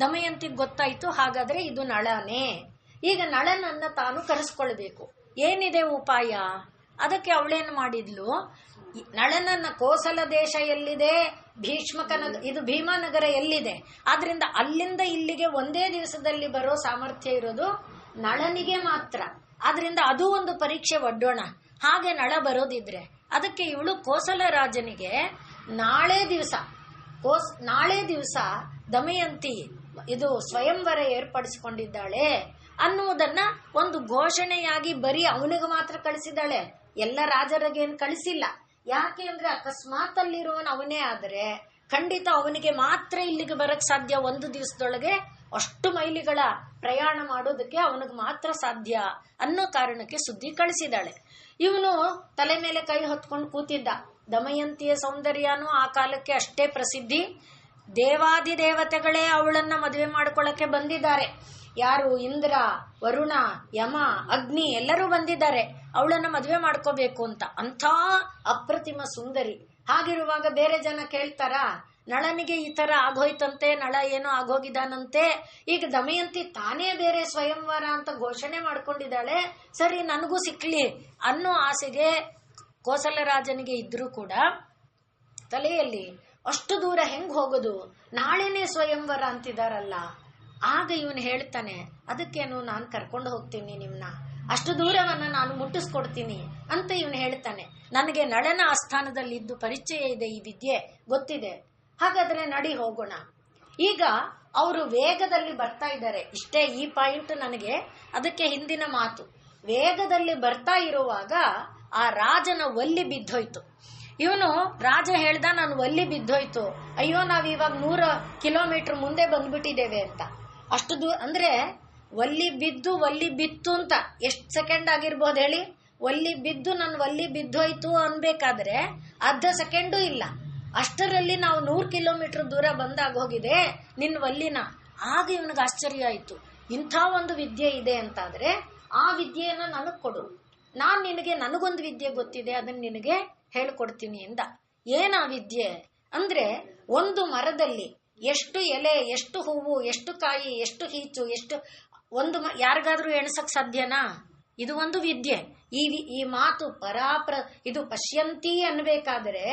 ದಮಯಂತಿಗೆ ಗೊತ್ತಾಯ್ತು, ಹಾಗಾದ್ರೆ ಇದು ನಳನೇ. ಈಗ ನಳನನ್ನ ತಾನು ಕರೆಸ್ಕೊಳ್ಬೇಕು. ಏನಿದೆ ಉಪಾಯ? ಅದಕ್ಕೆ ಅವಳೇನು ಮಾಡಿದ್ಲು, ನಳನನ್ನ ಕೋಸಲ ದೇಶ ಎಲ್ಲಿದೆ, ಇದು ಭೀಮಾನಗರ ಎಲ್ಲಿದೆ, ಆದ್ರಿಂದ ಅಲ್ಲಿಂದ ಇಲ್ಲಿಗೆ ಒಂದೇ ದಿವಸದಲ್ಲಿ ಬರೋ ಸಾಮರ್ಥ್ಯ ಇರೋದು ನಳನಿಗೆ ಮಾತ್ರ. ಆದ್ರಿಂದ ಅದು ಒಂದು ಪರೀಕ್ಷೆ ಒಡ್ಡೋಣ. ಹಾಗೆ ನಳ ಬರೋದಿದ್ರೆ ಅದಕ್ಕೆ ಇವಳು ಕೋಸಲ ರಾಜನಿಗೆ ನಾಳೆ ದಿವಸ ದಮಯಂತಿ ಇದು ಸ್ವಯಂವರ ಏರ್ಪಡಿಸಿಕೊಂಡಿದ್ದಾಳೆ ಅನ್ನುವುದನ್ನ ಒಂದು ಘೋಷಣೆಯಾಗಿ ಬರೀ ಅವನಿಗೆ ಮಾತ್ರ ಕಳಿಸಿದ್ದಾಳೆ, ಎಲ್ಲ ರಾಜರಿಗೇನು ಕಳಿಸಿಲ್ಲ. ಯಾಕೆ ಅಂದ್ರೆ ಅಕಸ್ಮಾತ್ ಅಲ್ಲಿರುವವನು ಅವನೇ ಆದ್ರೆ ಖಂಡಿತ ಅವನಿಗೆ ಮಾತ್ರ ಇಲ್ಲಿಗೆ ಬರಕ್ ಸಾಧ್ಯ. ಒಂದು ದಿವಸದೊಳಗೆ ಅಷ್ಟು ಮೈಲಿಗಳ ಪ್ರಯಾಣ ಮಾಡೋದಕ್ಕೆ ಅವನಿಗೆ ಮಾತ್ರ ಸಾಧ್ಯ ಅನ್ನೋ ಕಾರಣಕ್ಕೆ ಸುದ್ದಿ ಕಳಿಸಿದಾಳೆ. ಇವನು ತಲೆ ಮೇಲೆ ಕೈ ಹೊತ್ಕೊಂಡು ಕೂತಿದ್ದ. ದಮಯಂತಿಯ ಸೌಂದರ್ಯನೂ ಆ ಕಾಲಕ್ಕೆ ಅಷ್ಟೇ ಪ್ರಸಿದ್ಧಿ. ದೇವಾದಿ ದೇವತೆಗಳೇ ಅವಳನ್ನ ಮದುವೆ ಮಾಡ್ಕೊಳ್ಳಕ್ಕೆ ಬಂದಿದ್ದಾರೆ. ಯಾರು? ಇಂದ್ರ, ವರುಣ, ಯಮ, ಅಗ್ನಿ ಎಲ್ಲರೂ ಬಂದಿದ್ದಾರೆ ಅವಳನ್ನ ಮದುವೆ ಮಾಡ್ಕೋಬೇಕು ಅಂತ. ಅಂಥ ಅಪ್ರತಿಮ ಸುಂದರಿ. ಹಾಗಿರುವಾಗ ಬೇರೆ ಜನ ಕೇಳ್ತಾರ, ನಳನಿಗೆ ಈ ತರ ಆಗೋಯ್ತಂತೆ, ನಳ ಏನೋ ಆಗೋಗಿದಾನಂತೆ, ಈಗ ದಮಯಂತಿ ತಾನೇ ಬೇರೆ ಸ್ವಯಂವರ ಅಂತ ಘೋಷಣೆ ಮಾಡ್ಕೊಂಡಿದ್ದಾಳೆ, ಸರಿ ನನಗೂ ಸಿಕ್ಲಿ ಅನ್ನೋ ಆಸೆಗೆ ಕೋಸಲರಾಜನಿಗೆ ಇದ್ರೂ ಕೂಡ ತಲೆಯಲ್ಲಿ ಅಷ್ಟು ದೂರ ಹೆಂಗ್ ಹೋಗೋದು, ನಾಳೆನೇ ಸ್ವಯಂವರ ಅಂತಿದಾರಲ್ಲ. ಆಗ ಇವನು ಹೇಳ್ತಾನೆ, ಅದಕ್ಕೇನು ನಾನು ಕರ್ಕೊಂಡು ಹೋಗ್ತೀನಿ ನಿಮ್ನ, ಅಷ್ಟು ದೂರವನ್ನ ನಾನು ಮುಟ್ಟಿಸ್ಕೊಡ್ತೀನಿ ಅಂತ ಇವನು ಹೇಳ್ತಾನೆ. ನನಗೆ ನಳನ ಆಸ್ಥಾನದಲ್ಲಿ ಇದ್ದು ಪರಿಚಯ ಇದೆ, ಈ ವಿದ್ಯೆ ಗೊತ್ತಿದೆ, ಹಾಗಾದ್ರೆ ನಡಿ ಹೋಗೋಣ. ಈಗ ಅವರು ವೇಗದಲ್ಲಿ ಬರ್ತಾ ಇದ್ದಾರೆ. ಇಷ್ಟೇ ಈ ಪಾಯಿಂಟ್ ನನಗೆ, ಅದಕ್ಕೆ ಹಿಂದಿನ ಮಾತು. ವೇಗದಲ್ಲಿ ಬರ್ತಾ ಇರುವಾಗ ಆ ರಾಜನ ಒಲ್ಲಿ ಬಿದ್ದೋಯ್ತು. ಇವನು ರಾಜ ಹೇಳ್ದ, ನಾನು ಒಲ್ಲಿ ಬಿದ್ದೋಯ್ತು, ಅಯ್ಯೋ ನಾವ್ ಇವಾಗ 100 ಕಿಲೋಮೀಟರ್ ಮುಂದೆ ಬಂದ್ಬಿಟ್ಟಿದ್ದೇವೆ ಅಂತ. ಅಷ್ಟು ದೂರ ಅಂದ್ರೆ ಒಲ್ಲಿ ಬಿತ್ತು ಅಂತ ಎಷ್ಟು ಸೆಕೆಂಡ್ ಆಗಿರ್ಬೋದು ಹೇಳಿ? ಒಲ್ಲಿ ಬಿದ್ದು ನನ್ನ ಒಲ್ಲಿ ಬಿದ್ದೋಯ್ತು ಅನ್ಬೇಕಾದ್ರೆ ಅರ್ಧ ಸೆಕೆಂಡು ಇಲ್ಲ. ಅಷ್ಟರಲ್ಲಿ ನಾವು 100 ಕಿಲೋಮೀಟರ್ ದೂರ ಬಂದಾಗ ಹೋಗಿದೆ ನಿನ್ನ ಒಲ್ಲಿನ. ಆಗ ಇವನಿಗೆ ಆಶ್ಚರ್ಯ ಆಯ್ತು, ಇಂಥ ಒಂದು ವಿದ್ಯೆ ಇದೆ ಅಂತಾದ್ರೆ ಆ ವಿದ್ಯೆಯನ್ನ ನನಗ್ ಕೊಡು, ನಾನ್ ನಿನಗೆ, ನನಗೊಂದು ವಿದ್ಯೆ ಗೊತ್ತಿದೆ, ಅದನ್ನ ನಿನಗೆ ಹೇಳ್ಕೊಡ್ತೀನಿ ಎಂದ. ಏನ ವಿದ್ಯೆ ಅಂದ್ರೆ, ಒಂದು ಮರದಲ್ಲಿ ಎಷ್ಟು ಎಲೆ, ಎಷ್ಟು ಹೂವು, ಎಷ್ಟು ಕಾಯಿ, ಎಷ್ಟು ಹೀಚು, ಎಷ್ಟು ಒಂದು ಯಾರಿಗಾದ್ರೂ ಎಣಸಕ್ ಸಾಧ್ಯನಾ? ಇದು ಒಂದು ವಿದ್ಯೆ. ಈ ಮಾತು ಇದು ಪಶ್ಯಂತಿ ಅನ್ಬೇಕಾದ್ರೆ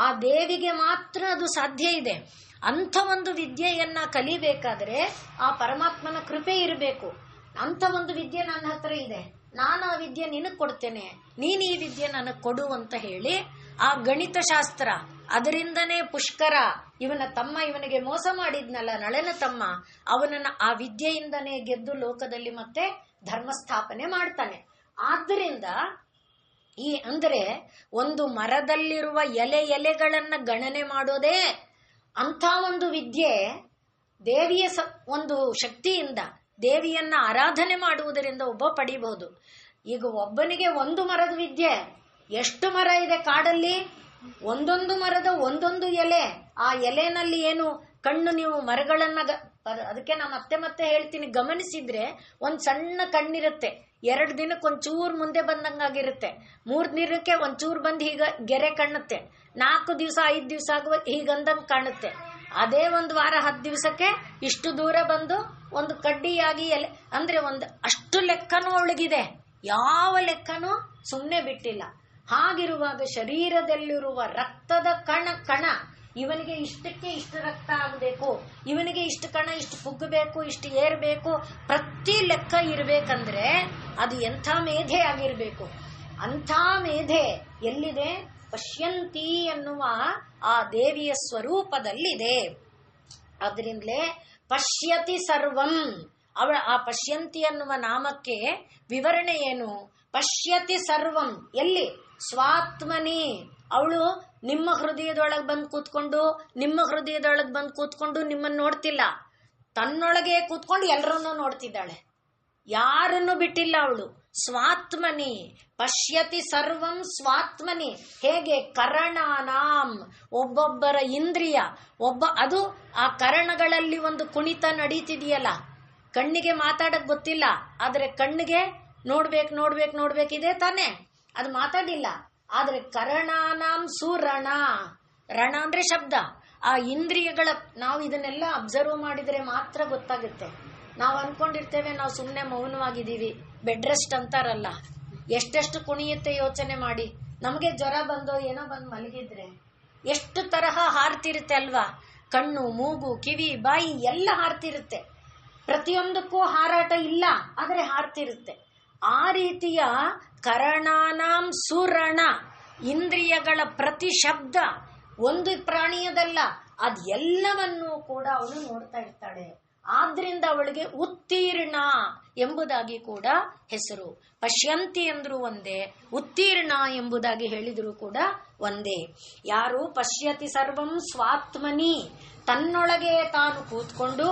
ಆ ದೇವಿಗೆ ಮಾತ್ರ ಅದು ಸಾಧ್ಯ ಇದೆ. ಅಂಥ ಒಂದು ವಿದ್ಯೆಯನ್ನ ಕಲಿಬೇಕಾದ್ರೆ ಆ ಪರಮಾತ್ಮನ ಕೃಪೆ ಇರಬೇಕು. ಅಂಥ ಒಂದು ವಿದ್ಯೆ ನನ್ನ ಹತ್ರ ಇದೆ, ನಾನು ಆ ವಿದ್ಯೆ ನಿನಗ್ ಕೊಡ್ತೇನೆ, ನೀನ್ ಈ ವಿದ್ಯೆ ನನಗ್ ಕೊಡು ಅಂತ ಹೇಳಿ ಆ ಗಣಿತ ಶಾಸ್ತ್ರ, ಅದರಿಂದನೇ ಪುಷ್ಕರ ಇವನ ತಮ್ಮ, ಇವನಿಗೆ ಮೋಸ ಮಾಡಿದ್ನಲ್ಲ ನಳನ ತಮ್ಮ, ಅವನನ್ನ ಆ ವಿದ್ಯೆಯಿಂದನೇ ಗೆದ್ದು ಲೋಕದಲ್ಲಿ ಮತ್ತೆ ಧರ್ಮ ಸ್ಥಾಪನೆ ಮಾಡ್ತಾನೆ. ಆದ್ದರಿಂದ ಅಂದ್ರೆ ಒಂದು ಮರದಲ್ಲಿರುವ ಎಲೆಗಳನ್ನ ಗಣನೆ ಮಾಡೋದೇ ಅಂಥ ಒಂದು ವಿದ್ಯೆ. ದೇವಿಯ ಒಂದು ಶಕ್ತಿಯಿಂದ, ದೇವಿಯನ್ನ ಆರಾಧನೆ ಮಾಡುವುದರಿಂದ ಒಬ್ಬ ಪಡಿಬಹುದು. ಈಗ ಒಬ್ಬನಿಗೆ ಒಂದು ಮರದ ವಿದ್ಯೆ, ಎಷ್ಟು ಮರ ಇದೆ ಕಾಡಲ್ಲಿ, ಒಂದೊಂದು ಮರದ ಒಂದೊಂದು ಎಲೆ, ಆ ಎಲೆನಲ್ಲಿ ಏನು ಕಣ್ಣು, ನೀವು ಮರಗಳನ್ನ ಅದಕ್ಕೆ ನಾ ಮತ್ತೆ ಹೇಳ್ತೀನಿ, ಗಮನಿಸಿದ್ರೆ ಒಂದ್ ಸಣ್ಣ ಕಣ್ಣಿರುತ್ತೆ, 2 ದಿನಕ್ಕೆ ಒಂಚೂರ್ ಮುಂದೆ ಬಂದಂಗಾಗಿರುತ್ತೆ, 3 ದಿನಕ್ಕೆ ಒಂಚೂರ್ ಬಂದು ಹೀಗ ಗೆರೆ ಕಾಣುತ್ತೆ, 4 ದಿವಸ 5 ದಿವಸ ಆಗುವ ಹೀಗಂದಂಗ್ ಕಾಣುತ್ತೆ. ಅದೇ 1 ವಾರ 10 ದಿವಸಕ್ಕೆ ಇಷ್ಟು ದೂರ ಬಂದು ಒಂದು ಕಡ್ಡಿಯಾಗಿ ಎಲೆ, ಅಂದ್ರೆ ಅಷ್ಟು ಲೆಕ್ಕನೂ ಅವಳಿಗಿದೆ, ಯಾವ ಲೆಕ್ಕನೂ ಸುಮ್ಮನೆ ಬಿಟ್ಟಿಲ್ಲ. ಹಾಗಿರುವಾಗ ಶರೀರದಲ್ಲಿರುವ ರಕ್ತದ ಕಣ ಇವನಿಗೆ ಇಷ್ಟಕ್ಕೆ ಇಷ್ಟು ರಕ್ತ ಆಗಬೇಕು, ಇವನಿಗೆ ಇಷ್ಟು ಕಣ ಇಷ್ಟು ಕುಗ್ಗಬೇಕು, ಇಷ್ಟು ಏರ್ಬೇಕು, ಪ್ರತಿ ಲೆಕ್ಕ ಇರಬೇಕಂದ್ರೆ ಅದು ಎಂಥ ಮೇಧೆ ಆಗಿರ್ಬೇಕು. ಅಂಥ ಮೇಧೆ ಎಲ್ಲಿದೆ? ಪಶ್ಯಂತಿ ಎನ್ನುವ ಆ ದೇವಿಯ ಸ್ವರೂಪದಲ್ಲಿದೆ. ಅದರಿಂದಲೇ ಪಶ್ಯತಿ ಸರ್ವಂ. ಅವಳ ಆ ಪಶ್ಯಂತಿ ಅನ್ನುವ ನಾಮಕ್ಕೆ ವಿವರಣೆ ಏನು? ಪಶ್ಯತಿ ಸರ್ವಂ ಎಲ್ಲಿ? ಸ್ವಾತ್ಮನಿ. ಅವಳು ನಿಮ್ಮ ಹೃದಯದೊಳಗೆ ಬಂದು ಕೂತ್ಕೊಂಡು ನಿಮ್ಮನ್ನ ನೋಡ್ತಿಲ್ಲ, ತನ್ನೊಳಗೆ ಕೂತ್ಕೊಂಡು ಎಲ್ಲರನ್ನೂ ನೋಡ್ತಿದ್ದಾಳೆ, ಯಾರನ್ನು ಬಿಟ್ಟಿಲ್ಲ ಅವಳು. ಸ್ವಾತ್ಮನಿ ಪಶ್ಯತಿ ಸರ್ವಂ ಸ್ವಾತ್ಮನಿ. ಹೇಗೆ? ಕರಣಾನಾಂ, ಒಬ್ಬೊಬ್ಬರ ಇಂದ್ರಿಯ, ಅದು ಆ ಕರಣಗಳಲ್ಲಿ ಒಂದು ಕುಣಿತ ನಡೀತಿದೆಯಲ್ಲ. ಕಣ್ಣಿಗೆ ಮಾತಾಡಕ್ ಗೊತ್ತಿಲ್ಲ, ಆದ್ರೆ ಕಣ್ಣಿಗೆ ನೋಡ್ಬೇಕಿದೆ ತಾನೆ, ಅದು ಮಾತಾಡಿಲ್ಲ. ಆದ್ರೆ ಕರಣಾನಾಂ ಸುರಣ, ರಣ ಅಂದ್ರೆ ಶಬ್ದ. ಆ ಇಂದ್ರಿಯಗಳ, ನಾವು ಇದನ್ನೆಲ್ಲ ಅಬ್ಸರ್ವ್ ಮಾಡಿದ್ರೆ ಮಾತ್ರ ಗೊತ್ತಾಗುತ್ತೆ. ನಾವು ಅನ್ಕೊಂಡಿರ್ತೇವೆ ನಾವು ಸುಮ್ಮನೆ ಮೌನವಾಗಿದ್ದೀವಿ, ಬೆಡ್ ರೆಸ್ಟ್ ಅಂತಾರಲ್ಲ, ಎಷ್ಟೆಷ್ಟು ಕುಣಿಯುತ್ತೆ ಯೋಚನೆ ಮಾಡಿ. ನಮಗೆ ಜ್ವರ ಬಂದೋ ಏನೋ ಬಂದು ಮಲಗಿದ್ರೆ ಎಷ್ಟು ತರಹ ಹಾರ್ತಿರುತ್ತೆ ಅಲ್ವಾ? ಕಣ್ಣು, ಮೂಗು, ಕಿವಿ, ಬಾಯಿ ಎಲ್ಲ ಹಾರ್ತಿರುತ್ತೆ. ಪ್ರತಿಯೊಂದಕ್ಕೂ ಹಾರಾಟ ಇಲ್ಲ, ಆದರೆ ಹಾರ್ತಿರುತ್ತೆ. ಆ ರೀತಿಯ ಕರಣಾನಾಂ ಸುರಣ, ಇಂದ್ರಿಯಗಳ ಪ್ರತಿ ಶಬ್ದ ಒಂದು ಪ್ರಾಣಿಯದಲ್ಲ, ಅದೆಲ್ಲವನ್ನೂ ಕೂಡ ಅವಳು ನೋಡ್ತಾ ಇರ್ತಾಳೆ. ಆದ್ರಿಂದ ಅವಳಿಗೆ ಉತ್ತೀರ್ಣ ಎಂಬುದಾಗಿ ಕೂಡ ಹೆಸರು. ಪಶ್ಯಂತಿ ಎಂದ್ರು ಒಂದೇ, ಉತ್ತೀರ್ಣ ಎಂಬುದಾಗಿ ಹೇಳಿದ್ರು ಕೂಡ ಒಂದೇ. ಯಾರು? ಪಶ್ಯತಿ ಸರ್ವಂ ಸ್ವಾತ್ಮನಿ, ತನ್ನೊಳಗೆ ತಾನು ಕೂತ್ಕೊಂಡು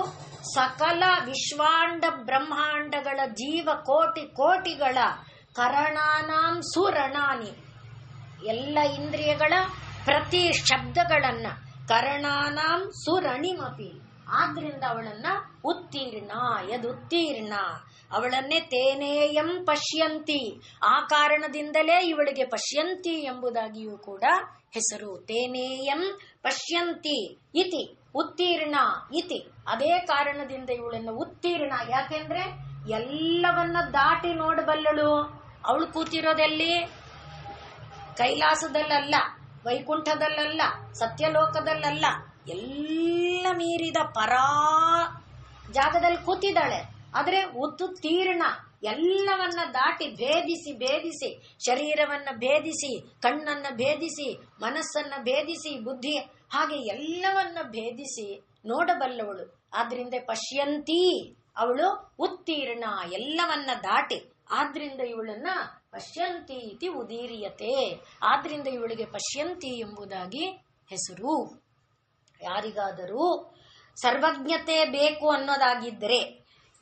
ಸಕಲ ವಿಶ್ವಾಂಡ ಬ್ರಹ್ಮಾಂಡಗಳ ಜೀವ ಕೋಟಿಗಳ ಕರಣಾನಾಂ ಸುರಣಾನಿ, ಎಲ್ಲ ಇಂದ್ರಿಯಗಳ ಪ್ರತಿ ಶಬ್ದಗಳನ್ನ ಕರಣಾನಾಂ ಸುರಣಿಮಪಿ, ಆದ್ರಿಂದ ಅವಳನ್ನ ಉತ್ತೀರ್ಣ ಯದುತ್ತೀರ್ಣ, ಅವಳನ್ನೇ ತೇನೇಯಂ ಪಶ್ಯಂತಿ, ಆ ಕಾರಣದಿಂದಲೇ ಇವಳಿಗೆ ಪಶ್ಯಂತಿ ಎಂಬುದಾಗಿಯೂ ಕೂಡ ಹೆಸರು. ತೇನೇಯಂ ಪಶ್ಯಂತಿ ಇತಿ ಉತ್ತೀರ್ಣ ಇತಿ, ಅದೇ ಕಾರಣದಿಂದ ಇವಳನ್ನು ಉತ್ತೀರ್ಣ. ಯಾಕೆಂದ್ರೆ ಎಲ್ಲವನ್ನ ದಾಟಿ ನೋಡಬಲ್ಲಳು. ಅವಳು ಕೂತಿರೋದೆಲ್ಲಿ? ಕೈಲಾಸದಲ್ಲಲ್ಲ, ವೈಕುಂಠದಲ್ಲಲ್ಲ, ಸತ್ಯಲೋಕದಲ್ಲಲ್ಲ, ಎಲ್ಲ ಮೀರಿದ ಪರಾ ಜಾಗದಲ್ಲಿ ಕೂತಿದ್ದಾಳೆ. ಆದ್ರೆ ಉತ್ತೀರ್ಣ, ಎಲ್ಲವನ್ನ ದಾಟಿ ಭೇದಿಸಿ ಶರೀರವನ್ನ ಭೇದಿಸಿ, ಕಣ್ಣನ್ನ ಭೇದಿಸಿ, ಮನಸ್ಸನ್ನ ಭೇದಿಸಿ, ಬುದ್ಧಿ ಹಾಗೆ ಎಲ್ಲವನ್ನ ಭೇದಿಸಿ ನೋಡಬಲ್ಲವಳು. ಆದ್ರಿಂದ ಪಶ್ಯಂತಿ, ಅವಳು ಉತ್ತೀರ್ಣ, ಎಲ್ಲವನ್ನ ದಾಟಿ. ಆದ್ರಿಂದ ಇವಳನ್ನ ಪಶ್ಯಂತಿ ಇತಿ ಉದೀರ್ಯತೆ, ಆದ್ರಿಂದ ಇವಳಿಗೆ ಪಶ್ಯಂತಿ ಎಂಬುದಾಗಿ ಹೆಸರು. ಯಾರಿಗಾದರೂ ಸರ್ವಜ್ಞತೆ ಬೇಕು ಅನ್ನೋದಾಗಿದ್ದರೆ,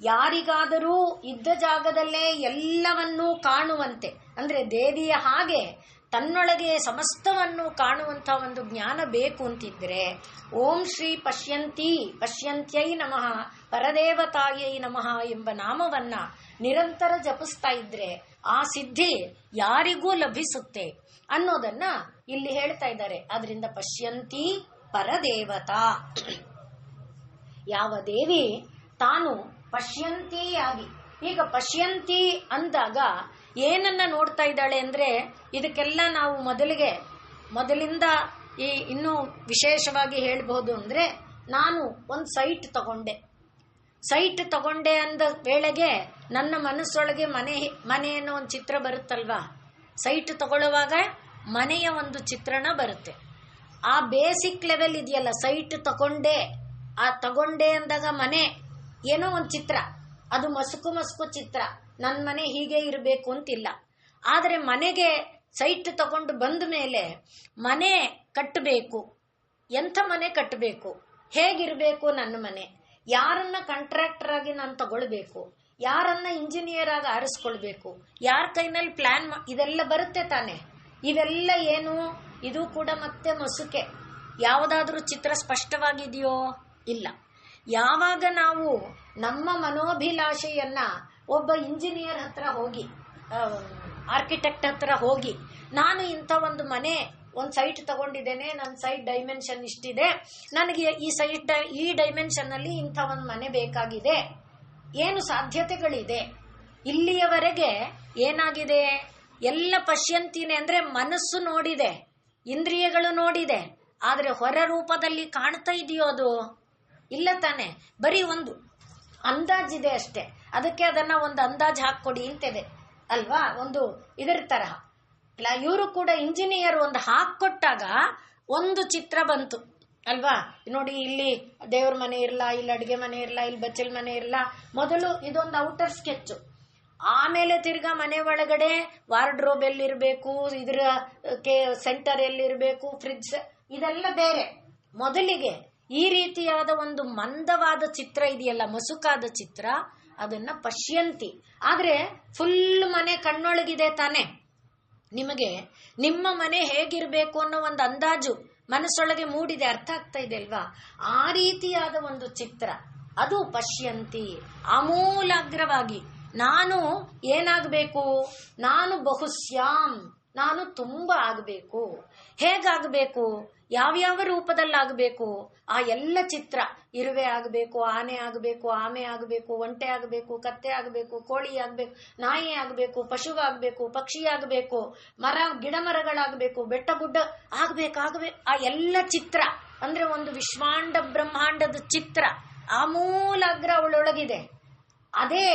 ಯಾರಿಗಾದರೂ ಇದ್ದ ಜಾಗದಲ್ಲೇ ಎಲ್ಲವನ್ನೂ ಕಾಣುವಂತೆ, ಅಂದ್ರೆ ದೇವಿಯ ಹಾಗೆ ತನ್ನೊಳಗೆ ಸಮಸ್ತವನ್ನು ಕಾಣುವಂತ ಒಂದು ಜ್ಞಾನ ಬೇಕು ಅಂತಿದ್ರೆ, ಓಂ ಶ್ರೀ ಪಶ್ಯಂತ್ಯೈ ನಮಃ ಪರದೇವತಾಯೈ ನಮಃ ಎಂಬ ನಾಮವನ್ನ ನಿರಂತರ ಜಪಿಸ್ತಾ ಇದ್ರೆ ಆ ಸಿದ್ಧಿ ಯಾರಿಗೂ ಲಭಿಸುತ್ತೆ ಅನ್ನೋದನ್ನ ಇಲ್ಲಿ ಹೇಳ್ತಾ ಇದ್ದಾರೆ. ಆದ್ರಿಂದ ಪಶ್ಯಂತಿ ಪರದೇವತಾ, ಯಾವ ದೇವಿ ತಾನು ಪಶ್ಯಂತಿಯಾಗಿ, ಈಗ ಪಶ್ಯಂತಿ ಅಂದಾಗ ಏನನ್ನ ನೋಡ್ತಾ ಇದ್ದಾಳೆ ಅಂದ್ರೆ, ಇದಕ್ಕೆಲ್ಲ ನಾವು ಮೊದಲಿಂದ ಇನ್ನೂ ವಿಶೇಷವಾಗಿ ಹೇಳ್ಬಹುದು ಅಂದ್ರೆ, ನಾನು ಒಂದು ಸೈಟ್ ತಗೊಂಡೆ ಅಂದ ವೇಳೆಗೆ ನನ್ನ ಮನಸ್ಸೊಳಗೆ ಮನೆ ಅನ್ನೋ ಒಂದು ಚಿತ್ರ ಬರುತ್ತಲ್ವಾ. ಸೈಟ್ ತಗೊಳ್ಳುವಾಗ ಮನೆಯ ಒಂದು ಚಿತ್ರಣ ಬರುತ್ತೆ. ಆ ಬೇಸಿಕ್ ಲೆವೆಲ್ ಇದೆಯಲ್ಲ, ಸೈಟ್ ತಗೊಂಡೆ ಅಂದಾಗ ಮನೆ ಏನೋ ಒಂದು ಚಿತ್ರ, ಅದು ಮಸುಕು ಚಿತ್ರ, ನನ್ನ ಮನೆ ಹೀಗೆ ಇರಬೇಕು ಅಂತಿಲ್ಲ. ಆದರೆ ಮನೆಗೆ ಸೈಟ್ ತಗೊಂಡು ಬಂದ ಮೇಲೆ ಮನೆ ಕಟ್ಟಬೇಕು, ಎಂಥ ಮನೆ ಕಟ್ಟಬೇಕು, ಹೇಗಿರಬೇಕು ನನ್ನ ಮನೆ, ಯಾರನ್ನ ಕಾಂಟ್ರಾಕ್ಟರ್ ಆಗಿ ನಾನು ತಗೊಳ್ಬೇಕು, ಯಾರನ್ನ ಇಂಜಿನಿಯರ್ ಆಗಿ ಆರಿಸ್ಕೊಳ್ಬೇಕು, ಯಾರ ಕೈನಲ್ಲಿ ಪ್ಲಾನ್ ಇದೆಲ್ಲ ಬರುತ್ತೆ ತಾನೆ. ಇವೆಲ್ಲ ಏನು, ಇದು ಕೂಡ ಮತ್ತೆ ಮಸುಕೆ. ಯಾವುದಾದ್ರೂ ಚಿತ್ರ ಸ್ಪಷ್ಟವಾಗಿದೆಯೋ? ಇಲ್ಲ. ಯಾವಾಗ ನಾವು ನಮ್ಮ ಮನೋಭಿಲಾಷೆಯನ್ನ ಒಬ್ಬ ಇಂಜಿನಿಯರ್ ಹತ್ರ ಹೋಗಿ, ಆರ್ಕಿಟೆಕ್ಟ್ ಹತ್ರ ಹೋಗಿ, ನಾನು ಇಂಥ ಒಂದು ಮನೆ, ಒಂದು ಸೈಟ್ ತಗೊಂಡಿದ್ದೇನೆ, ನನ್ನ ಸೈಟ್ ಡೈಮೆನ್ಷನ್ ಇಷ್ಟಿದೆ, ನನಗೆ ಈ ಡೈಮೆನ್ಷನ್ ಅಲ್ಲಿ ಇಂಥ ಒಂದು ಮನೆ ಬೇಕಾಗಿದೆ, ಏನು ಸಾಧ್ಯತೆಗಳಿದೆ, ಇಲ್ಲಿಯವರೆಗೆ ಏನಾಗಿದೆ, ಎಲ್ಲ ಪಶ್ಯಂತಿನೇ ಅಂದ್ರೆ ಮನಸ್ಸು ನೋಡಿದೆ, ಇಂದ್ರಿಯಗಳು ನೋಡಿದೆ, ಆದ್ರೆ ಹೊರ ರೂಪದಲ್ಲಿ ಕಾಣ್ತಾ ಇದೆಯೋ ಅದು? ಇಲ್ಲ ತಾನೆ. ಬರೀ ಒಂದು ಅಂದಾಜಿದೆ ಅಷ್ಟೇ. ಅದಕ್ಕೆ ಅದನ್ನ ಒಂದು ಅಂದಾಜು ಹಾಕೊಡಿ ಅಂತಿದೆ ಅಲ್ವಾ, ಒಂದು ಇದರ ತರಹ. ಇವರು ಕೂಡ ಇಂಜಿನಿಯರ್ ಒಂದು ಹಾಕೊಟ್ಟಾಗ ಒಂದು ಚಿತ್ರ ಬಂತು ಅಲ್ವಾ. ನೋಡಿ, ಇಲ್ಲಿ ದೇವ್ರ ಮನೆ ಇರಲ್ಲ, ಇಲ್ಲಿ ಅಡಿಗೆ ಮನೆ ಇರಲ್ಲ, ಇಲ್ಲಿ ಬಚ್ಚಲ್ ಮನೆ ಇರಲ್ಲ. ಮೊದಲು ಇದೊಂದು ಔಟರ್ ಸ್ಕೆಚ್, ಆಮೇಲೆ ತಿರ್ಗಾ ಮನೆ ಒಳಗಡೆ ವಾರ್ಡ್ರೋಬ್ ಎಲ್ಲಿರ್ಬೇಕು, ಇದ್ರ ಸೆಂಟರ್ ಎಲ್ಲಿರ್ಬೇಕು, ಫ್ರಿಡ್ಜ್, ಇದೆಲ್ಲ ಬೇರೆ. ಮೊದಲಿಗೆ ಈ ರೀತಿಯಾದ ಒಂದು ಮಂದವಾದ ಚಿತ್ರ ಇದೆಯಲ್ಲ, ಮಸುಕಾದ ಚಿತ್ರ, ಅದನ್ನ ಪಶ್ಯಂತಿ. ಆದ್ರೆ ಫುಲ್ ಮನೆ ಕಣ್ಣೊಳಗಿದೆ ತಾನೆ. ನಿಮಗೆ ನಿಮ್ಮ ಮನೆ ಹೇಗಿರ್ಬೇಕು ಅನ್ನೋ ಒಂದು ಅಂದಾಜು ಮನಸ್ಸೊಳಗೆ ಮೂಡಿದೆ, ಅರ್ಥ ಆಗ್ತಾ ಇದೆ ಅಲ್ವಾ. ಆ ರೀತಿಯಾದ ಒಂದು ಚಿತ್ರ, ಅದು ಪಶ್ಯಂತಿ. ಆಮೂಲಾಗ್ರವಾಗಿ ನಾನು ಏನಾಗಬೇಕು, ನಾನು ಬಹುಶ್ಯಾಮ್, ನಾನು ತುಂಬಾ ಆಗಬೇಕು. ಹೇಗಾಗಬೇಕು, ಯಾವ್ಯಾವ ರೂಪದಲ್ಲಾಗಬೇಕು, ಆ ಎಲ್ಲ ಚಿತ್ರ, ಇರುವೆ ಆಗಬೇಕು, ಆನೆ ಆಗಬೇಕು, ಆಮೆ ಆಗಬೇಕು, ಒಂಟೆ ಆಗಬೇಕು, ಕತ್ತೆ ಆಗಬೇಕು, ಕೋಳಿ ಆಗಬೇಕು, ನಾಯಿ ಆಗಬೇಕು, ಪಶು ಆಗಬೇಕು, ಪಕ್ಷಿ ಆಗಬೇಕು, ಗಿಡ ಮರಗಳಾಗಬೇಕು, ಬೆಟ್ಟ ಗುಡ್ಡ ಆಗಬೇಕು. ಆ ಎಲ್ಲ ಚಿತ್ರ ಅಂದ್ರೆ ಒಂದು ವಿಶ್ವಾಂಡ ಬ್ರಹ್ಮಾಂಡದ ಚಿತ್ರ ಆಮೂಲಾಗ್ರ ಅವಳೊಳಗಿದೆ. ಅದೇ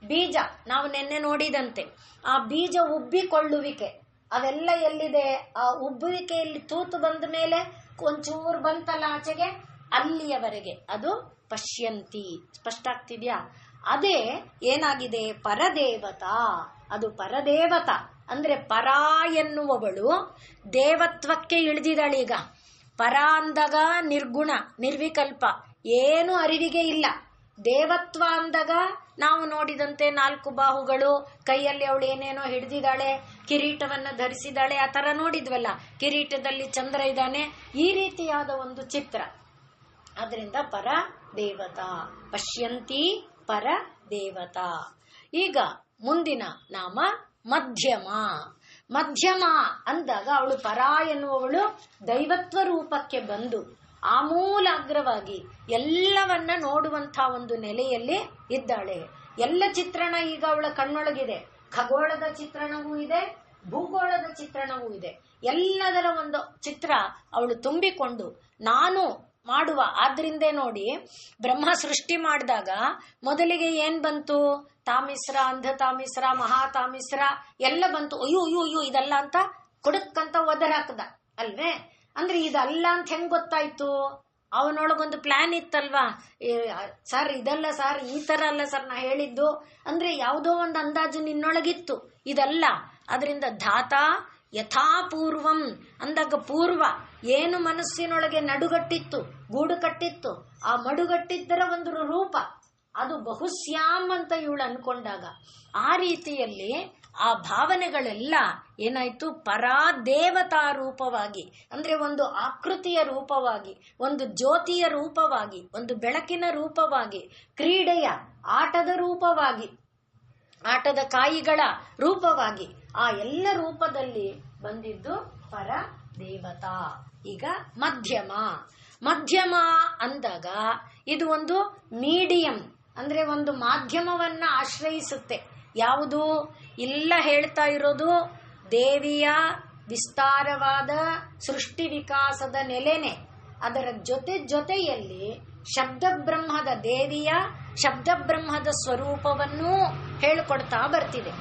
ಬೀಜ, ನಾವು ನೆನ್ನೆ ನೋಡಿದಂತೆ ಆ ಬೀಜ ಉಬ್ಬಿಕೊಳ್ಳುವಿಕೆ ಅವೆಲ್ಲ ಎಲ್ಲಿದೆ? ಆ ಉಬ್ಬುವಿಕೆಯಲ್ಲಿ ತೂತು ಬಂದ ಮೇಲೆ ಒಂಚೂರು ಬಂತಲ್ಲ ಆಚೆಗೆ, ಅಲ್ಲಿಯವರೆಗೆ ಅದು ಪಶ್ಯಂತಿ. ಸ್ಪಷ್ಟ ಆಗ್ತಿದ್ಯಾ? ಅದೇ ಏನಾಗಿದೆ, ಪರದೇವತಾ. ಅದು ಪರದೇವತಾ ಅಂದ್ರೆ ಪರ ಎನ್ನುವವಳು ದೇವತ್ವಕ್ಕೆ ಇಳಿದಿದ್ದಾಳೀಗ. ಪರ ಅಂದಾಗ ನಿರ್ಗುಣ, ನಿರ್ವಿಕಲ್ಪ, ಏನು ಅರಿವಿಗೆ ಇಲ್ಲ, ದೇವತ್ವ ಅಂದಾಗ ನಾವು ನೋಡಿದಂತೆ 4 ಬಾಹುಗಳು, ಕೈಯಲ್ಲಿ ಅವಳು ಏನೇನೋ ಹಿಡಿದಿದ್ದಾಳೆ, ಕಿರೀಟವನ್ನ ಧರಿಸಿದಾಳೆ, ಆ ತರ ನೋಡಿದ್ವಲ್ಲ. ಕಿರೀಟದಲ್ಲಿ ಚಂದ್ರ ಇದ್ದಾನೆ, ಈ ರೀತಿಯಾದ ಒಂದು ಚಿತ್ರ. ಅದರಿಂದ ಪರ ದೇವತಾ, ಪಶ್ಯಂತಿ ಪರ ದೇವತಾ. ಈಗ ಮುಂದಿನ ನಾಮ ಮಧ್ಯಮ. ಮಧ್ಯಮ ಅಂದಾಗ ಅವಳು ಪರ ಎನ್ನುವವಳು ದೈವತ್ವ ರೂಪಕ್ಕೆ ಬಂದು ಆಮೂಲಾಗ್ರವಾಗಿ ಎಲ್ಲವನ್ನ ನೋಡುವಂತಹ ಒಂದು ನೆಲೆಯಲ್ಲಿ ಇದ್ದಾಳೆ. ಎಲ್ಲ ಚಿತ್ರಣ ಈಗ ಅವಳ ಕಣ್ಣೊಳಗಿದೆ. ಖಗೋಳದ ಚಿತ್ರಣವೂ ಇದೆ, ಭೂಗೋಳದ ಚಿತ್ರಣವೂ ಇದೆ. ಎಲ್ಲದರ ಒಂದು ಚಿತ್ರ ಅವಳು ತುಂಬಿಕೊಂಡು ನಾನು ಮಾಡುವ. ಆದ್ರಿಂದೇ ನೋಡಿ, ಬ್ರಹ್ಮ ಸೃಷ್ಟಿ ಮಾಡಿದಾಗ ಮೊದಲಿಗೆ ಏನ್ ಬಂತು? ತಾಮಿಸ್ರ, ಅಂಧ ತಾಮಿಸ್ರ, ಮಹಾ ತಾಮಿಸ್ರ ಎಲ್ಲ ಬಂತು. ಅಯ್ಯೋ ಅಯ್ಯೋ ಅಯ್ಯೋ ಇದಲ್ಲ ಅಂತ ಕುಡಕ್ಕಂತ ಒದರಾಕದ ಅಲ್ವೇ? ಅಂದ್ರೆ ಇದಲ್ಲ ಅಂತ ಹೆಂಗ್ ಗೊತ್ತಾಯ್ತು? ಅವನೊಳಗೊಂದು ಪ್ಲಾನ್ ಇತ್ತಲ್ವಾ? ಸರ್ ಇದಲ್ಲ ಸರ್, ಈ ತರ ಅಲ್ಲ ಸರ್ ನಾ ಹೇಳಿದ್ದು ಅಂದ್ರೆ ಯಾವುದೋ ಒಂದು ಅಂದಾಜು ನಿನ್ನೊಳಗಿತ್ತು, ಇದಲ್ಲ. ಅದರಿಂದ ಧಾತ ಯಥಾಪೂರ್ವಂ ಅಂದಾಗ ಪೂರ್ವ ಏನು ಮನಸ್ಸಿನೊಳಗೆ ನಡುಗಟ್ಟಿತ್ತು, ಗೂಡು ಕಟ್ಟಿತ್ತು, ಆ ಮಡುಗಟ್ಟಿದ್ದರ ಒಂದು ರೂಪ ಅದು ಬಹುಶ್ಯಾಮ್ ಅಂತ ಇವಳು ಅನ್ಕೊಂಡಾಗ ಆ ರೀತಿಯಲ್ಲಿ ಆ ಭಾವನೆಗಳೆಲ್ಲ ಏನಾಯ್ತು? ಪರಾದೇವತಾ ರೂಪವಾಗಿ, ಅಂದ್ರೆ ಒಂದು ಆಕೃತಿಯ ರೂಪವಾಗಿ, ಒಂದು ಜ್ಯೋತಿಯ ರೂಪವಾಗಿ, ಒಂದು ಬೆಳಕಿನ ರೂಪವಾಗಿ, ಕ್ರೀಡೆಯ ಆಟದ ರೂಪವಾಗಿ, ಆಟದ ಕಾಯಿಗಳ ರೂಪವಾಗಿ, ಆ ಎಲ್ಲ ರೂಪದಲ್ಲಿ ಬಂದಿದ್ದು ಪರ ದೇವತಾ. ಈಗ ಮಧ್ಯಮ. ಮಧ್ಯಮ ಅಂದಾಗ ಇದು ಒಂದು ಮೀಡಿಯಂ, ಅಂದ್ರೆ ಒಂದು ಮಾಧ್ಯಮವನ್ನ ಆಶ್ರಯಿಸುತ್ತೆ. ಯಾವುದು? ಇಲ್ಲ ಹೇಳ್ತಾ ಇರೋದು ದೇವಿಯ ವಿಸ್ತಾರವಾದ ಸೃಷ್ಟಿ ವಿಕಾಸದ ನೆಲೆನೆ. ಅದರ ಜೊತೆಯಲ್ಲಿ ಶಬ್ದ ಬ್ರಹ್ಮದ, ದೇವಿಯ ಶಬ್ದ ಬ್ರಹ್ಮದ ಸ್ವರೂಪವನ್ನೂ ಹೇಳಿಕೊಡ್ತಾ ಬರ್ತಿದೆ.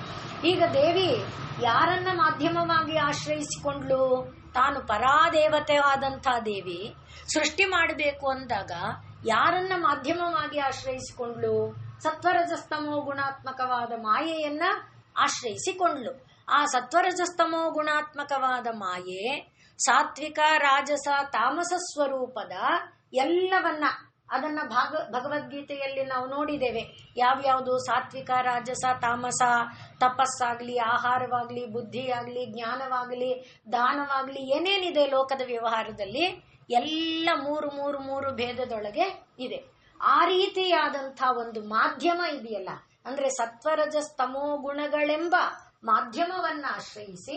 ಈಗ ದೇವಿ ಯಾರನ್ನ ಮಾಧ್ಯಮವಾಗಿ ಆಶ್ರಯಿಸಿಕೊಂಡ್ಲು? ತಾನು ಪರಾದೇವತೆ ಆದಂಥ ದೇವಿ ಸೃಷ್ಟಿ ಮಾಡಬೇಕು ಅಂದಾಗ ಯಾರನ್ನ ಮಾಧ್ಯಮವಾಗಿ ಆಶ್ರಯಿಸಿಕೊಂಡ್ಲು? ಸತ್ವರಜಸ್ತಮೋ ಗುಣಾತ್ಮಕವಾದ ಮಾಯೆಯನ್ನ ಆಶ್ರಯಿಸಿಕೊಂಡ್ಲು. ಆ ಸತ್ವರಜಸ್ತಮೋ ಗುಣಾತ್ಮಕವಾದ ಮಾಯೆ ಸಾತ್ವಿಕ, ರಾಜಸ, ತಾಮಸ ಸ್ವರೂಪದ ಎಲ್ಲವನ್ನ ಅದನ್ನ ಭಗವದ್ಗೀತೆಯಲ್ಲಿ ನಾವು ನೋಡಿದ್ದೇವೆ. ಯಾವ್ಯಾವುದು? ಸಾತ್ವಿಕ, ರಾಜಸ, ತಾಮಸ, ತಪಸ್ಸಾಗ್ಲಿ, ಆಹಾರವಾಗ್ಲಿ, ಬುದ್ಧಿಯಾಗ್ಲಿ, ಜ್ಞಾನವಾಗ್ಲಿ, ದಾನವಾಗ್ಲಿ, ಏನೇನಿದೆ ಲೋಕದ ವ್ಯವಹಾರದಲ್ಲಿ ಎಲ್ಲ ಮೂರು ಭೇದದೊಳಗೆ ಇದೆ. ಆ ರೀತಿಯಾದಂಥ ಒಂದು ಮಾಧ್ಯಮ ಇದೆಯಲ್ಲ, ಅಂದ್ರೆ ಸತ್ವರಜಸ್ತಮೋ ಗುಣಗಳೆಂಬ ಮಾಧ್ಯಮವನ್ನ ಆಶ್ರಯಿಸಿ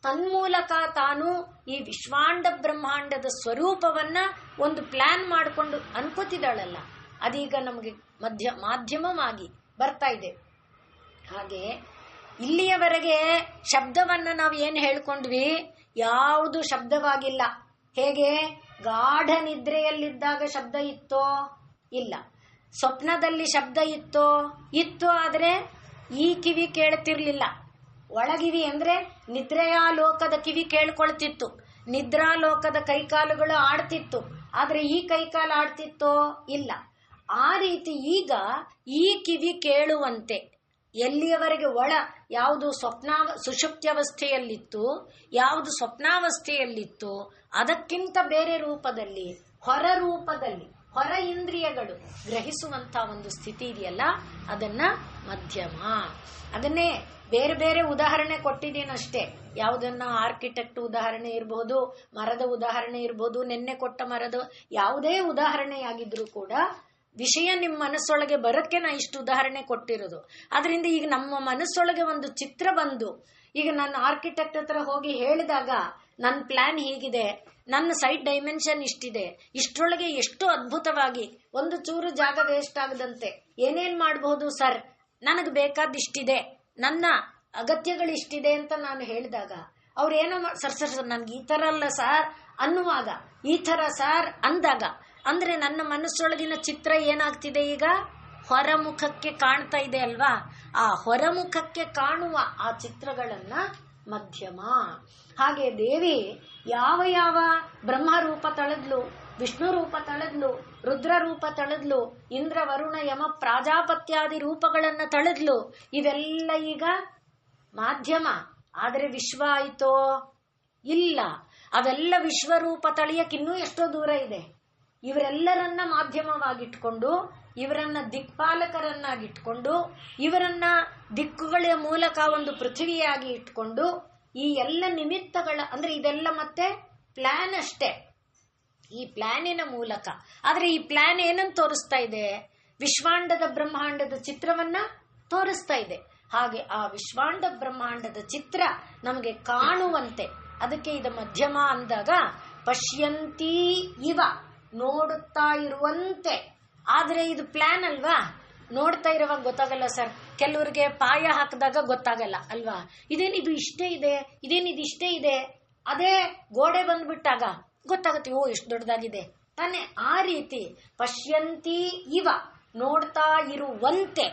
ತನ್ಮೂಲಕ ತಾನು ಈ ವಿಶ್ವಾಂಡ ಬ್ರಹ್ಮಾಂಡದ ಸ್ವರೂಪವನ್ನ ಒಂದು ಪ್ಲಾನ್ ಮಾಡಿಕೊಂಡು ಅನ್ಕೋತಿದ್ದಾಳಲ್ಲ, ಅದೀಗ ನಮಗೆ ಮಾಧ್ಯಮವಾಗಿ ಬರ್ತಾ ಇದೆ. ಹಾಗೆ ಇಲ್ಲಿಯವರೆಗೆ ಶಬ್ದವನ್ನ ನಾವು ಏನು ಹೇಳ್ಕೊಂಡ್ವಿ? ಯಾವುದು ಶಬ್ದವಾಗಿಲ್ಲ. ಹೇಗೆ? ಗಾಢ ನಿದ್ರೆಯಲ್ಲಿದ್ದಾಗ ಶಬ್ದ ಇತ್ತೋ? ಇಲ್ಲ. ಸ್ವಪ್ನದಲ್ಲಿ ಶಬ್ದ ಇತ್ತೋ? ಇತ್ತು. ಆದ್ರೆ ಈ ಕಿವಿ ಕೇಳ್ತಿರ್ಲಿಲ್ಲ. ಒಳಗಿವಿ ಅಂದ್ರೆ ನಿದ್ರೆಯ ಲೋಕದ ಕಿವಿ ಕೇಳ್ಕೊಳ್ತಿತ್ತು, ನಿದ್ರಾಲೋಕದ ಕೈಕಾಲುಗಳು ಆಡ್ತಿತ್ತು. ಆದ್ರೆ ಈ ಕೈಕಾಲು ಆಡ್ತಿತ್ತೋ? ಇಲ್ಲ. ಆ ರೀತಿ ಈಗ ಈ ಕಿವಿ ಕೇಳುವಂತೆ ಎಲ್ಲಿಯವರೆಗೆ ಯಾವುದು ಸುಷುಪ್ತ್ಯವಸ್ಥೆಯಲ್ಲಿತ್ತು, ಯಾವುದು ಸ್ವಪ್ನಾವಸ್ಥೆಯಲ್ಲಿತ್ತು, ಅದಕ್ಕಿಂತ ಬೇರೆ ರೂಪದಲ್ಲಿ, ಹೊರ ರೂಪದಲ್ಲಿ, ಹೊರ ಇಂದ್ರಿಯಗಳು ಗ್ರಹಿಸುವಂತ ಒಂದು ಸ್ಥಿತಿ ಇದೆಯಲ್ಲ, ಅದನ್ನ ಮಧ್ಯಮ. ಅದನ್ನೇ ಬೇರೆ ಬೇರೆ ಉದಾಹರಣೆ ಕೊಟ್ಟಿದ್ದೀನಷ್ಟೇ. ಯಾವುದನ್ನ ಆರ್ಕಿಟೆಕ್ಟ್ ಉದಾಹರಣೆ ಇರಬಹುದು, ಮರದ ಉದಾಹರಣೆ ಇರಬಹುದು, ನೆನ್ನೆ ಕೊಟ್ಟ ಮರದ ಯಾವುದೇ ಉದಾಹರಣೆಯಾಗಿದ್ರೂ ಕೂಡ ವಿಷಯ ನಿಮ್ಮ ಮನಸ್ಸೊಳಗೆ ಬರೋಕ್ಕೆ ನಾ ಇಷ್ಟು ಉದಾಹರಣೆ ಕೊಟ್ಟಿರೋದು. ಅದರಿಂದ ಈಗ ನಮ್ಮ ಮನಸ್ಸೊಳಗೆ ಒಂದು ಚಿತ್ರ ಬಂದು, ಈಗ ನನ್ನ ಆರ್ಕಿಟೆಕ್ಟ್ ಹತ್ರ ಹೋಗಿ ಹೇಳಿದಾಗ ನನ್ನ ಪ್ಲಾನ್ ಹೀಗಿದೆ, ನನ್ನ ಸೈಟ್ ಡೈಮೆನ್ಷನ್ ಇಷ್ಟಿದೆ, ಇಷ್ಟರೊಳಗೆ ಎಷ್ಟು ಅದ್ಭುತವಾಗಿ ಒಂದು ಚೂರು ಜಾಗ ವೇಸ್ಟ್ ಆಗದಂತೆ ಏನೇನ್ ಮಾಡಬಹುದು ಸರ್, ನನಗೆ ಬೇಕಾದಿಷ್ಟಿದೆ, ನನ್ನ ಅಗತ್ಯಗಳಿಷ್ಟಿದೆ ಅಂತ ನಾನು ಹೇಳಿದಾಗ ಅವ್ರೇನೋ ಸರ್ ನನ್ಗೆ ಈ ತರ ಅಲ್ಲ ಸಾರ್ ಅನ್ನುವಾಗ, ಈ ತರ ಸಾರ್ ಅಂದಾಗ, ಅಂದ್ರೆ ನನ್ನ ಮನಸ್ಸೊಳಗಿನ ಚಿತ್ರ ಏನಾಗ್ತಿದೆ? ಈಗ ಹೊರಮುಖಕ್ಕೆ ಕಾಣ್ತಾ ಇದೆ ಅಲ್ವಾ? ಆ ಹೊರಮುಖಕ್ಕೆ ಕಾಣುವ ಆ ಚಿತ್ರಗಳನ್ನ ಮಧ್ಯಮ. ಹಾಗೆ ದೇವಿ ಯಾವ ಯಾವ ಬ್ರಹ್ಮ ರೂಪ ತಳೆದ್ಲು, ವಿಷ್ಣು ರೂಪ ತಳೆದ್ಲು, ರುದ್ರ ರೂಪ ತಳೆದ್ಲು, ಇಂದ್ರ, ವರುಣ, ಯಮ, ಪ್ರಾಜಾಪತ್ಯಾದಿ ರೂಪಗಳನ್ನ ತಳೆದ್ಲು. ಇವೆಲ್ಲ ಈಗ ಮಾಧ್ಯಮ. ಆದ್ರೆ ವಿಶ್ವ ಆಯ್ತೋ? ಇಲ್ಲ. ಅವೆಲ್ಲ ವಿಶ್ವರೂಪ ತಳೆಯಕ್ಕಿನ್ನೂ ಎಷ್ಟೋ ದೂರ ಇದೆ. ಇವರೆಲ್ಲರನ್ನ ಮಾಧ್ಯಮವಾಗಿಟ್ಕೊಂಡು ಇವರನ್ನ ದಿಕ್ಪಾಲಕರನ್ನಾಗಿಟ್ಕೊಂಡು ಇವರನ್ನ ದಿಕ್ಕುಗಳ ಮೂಲಕ ಒಂದು ಪೃಥ್ವಿಯಾಗಿ ಇಟ್ಕೊಂಡು ಈ ಎಲ್ಲ ನಿಮಿತ್ತಗಳ ಅಂದ್ರೆ ಇದೆಲ್ಲ ಮತ್ತೆ ಪ್ಲಾನ್ ಅಷ್ಟೇ, ಈ ಪ್ಲಾನಿನ ಮೂಲಕ. ಆದ್ರೆ ಈ ಪ್ಲಾನ್ ಏನನ್ನು ತೋರಿಸ್ತಾ ಇದೆ? ವಿಶ್ವಾಂಡದ ಬ್ರಹ್ಮಾಂಡದ ಚಿತ್ರವನ್ನ ತೋರಿಸ್ತಾ ಇದೆ. ಹಾಗೆ ಆ ವಿಶ್ವಾಂಡ ಬ್ರಹ್ಮಾಂಡದ ಚಿತ್ರ ನಮಗೆ ಕಾಣುವಂತೆ, ಅದಕ್ಕೆ ಇದು ಮಧ್ಯಮ ಅಂದಾಗ ಪಶ್ಯಂತಿ ಇವ, ನೋಡುತ್ತಾ ಇರುವಂತೆ. ಆದ್ರೆ ಇದು ಪ್ಲಾನ್ ಅಲ್ವಾ, ನೋಡ್ತಾ ಇರುವಾಗ ಗೊತ್ತಾಗಲ್ಲ ಸರ್. ಕೆಲವರಿಗೆ ಪಾಯ ಹಾಕಿದಾಗ ಗೊತ್ತಾಗಲ್ಲ ಅಲ್ವಾ, ಇದೇನಿದು ಇಷ್ಟೇ ಇದೆ, ಇದೇನಿದು ಇಷ್ಟೇ ಇದೆ. ಅದೇ ಗೋಡೆ ಬಂದ್ಬಿಟ್ಟಾಗ ಗೊತ್ತಾಗುತ್ತೆ, ಓ ಎಷ್ಟು ದೊಡ್ಡದಾಗಿದೆ ತಾನೆ. ಆ ರೀತಿ ಪಶ್ಯಂತಿ ಇವ, ನೋಡ್ತಾ ಇರುವಂತೆ.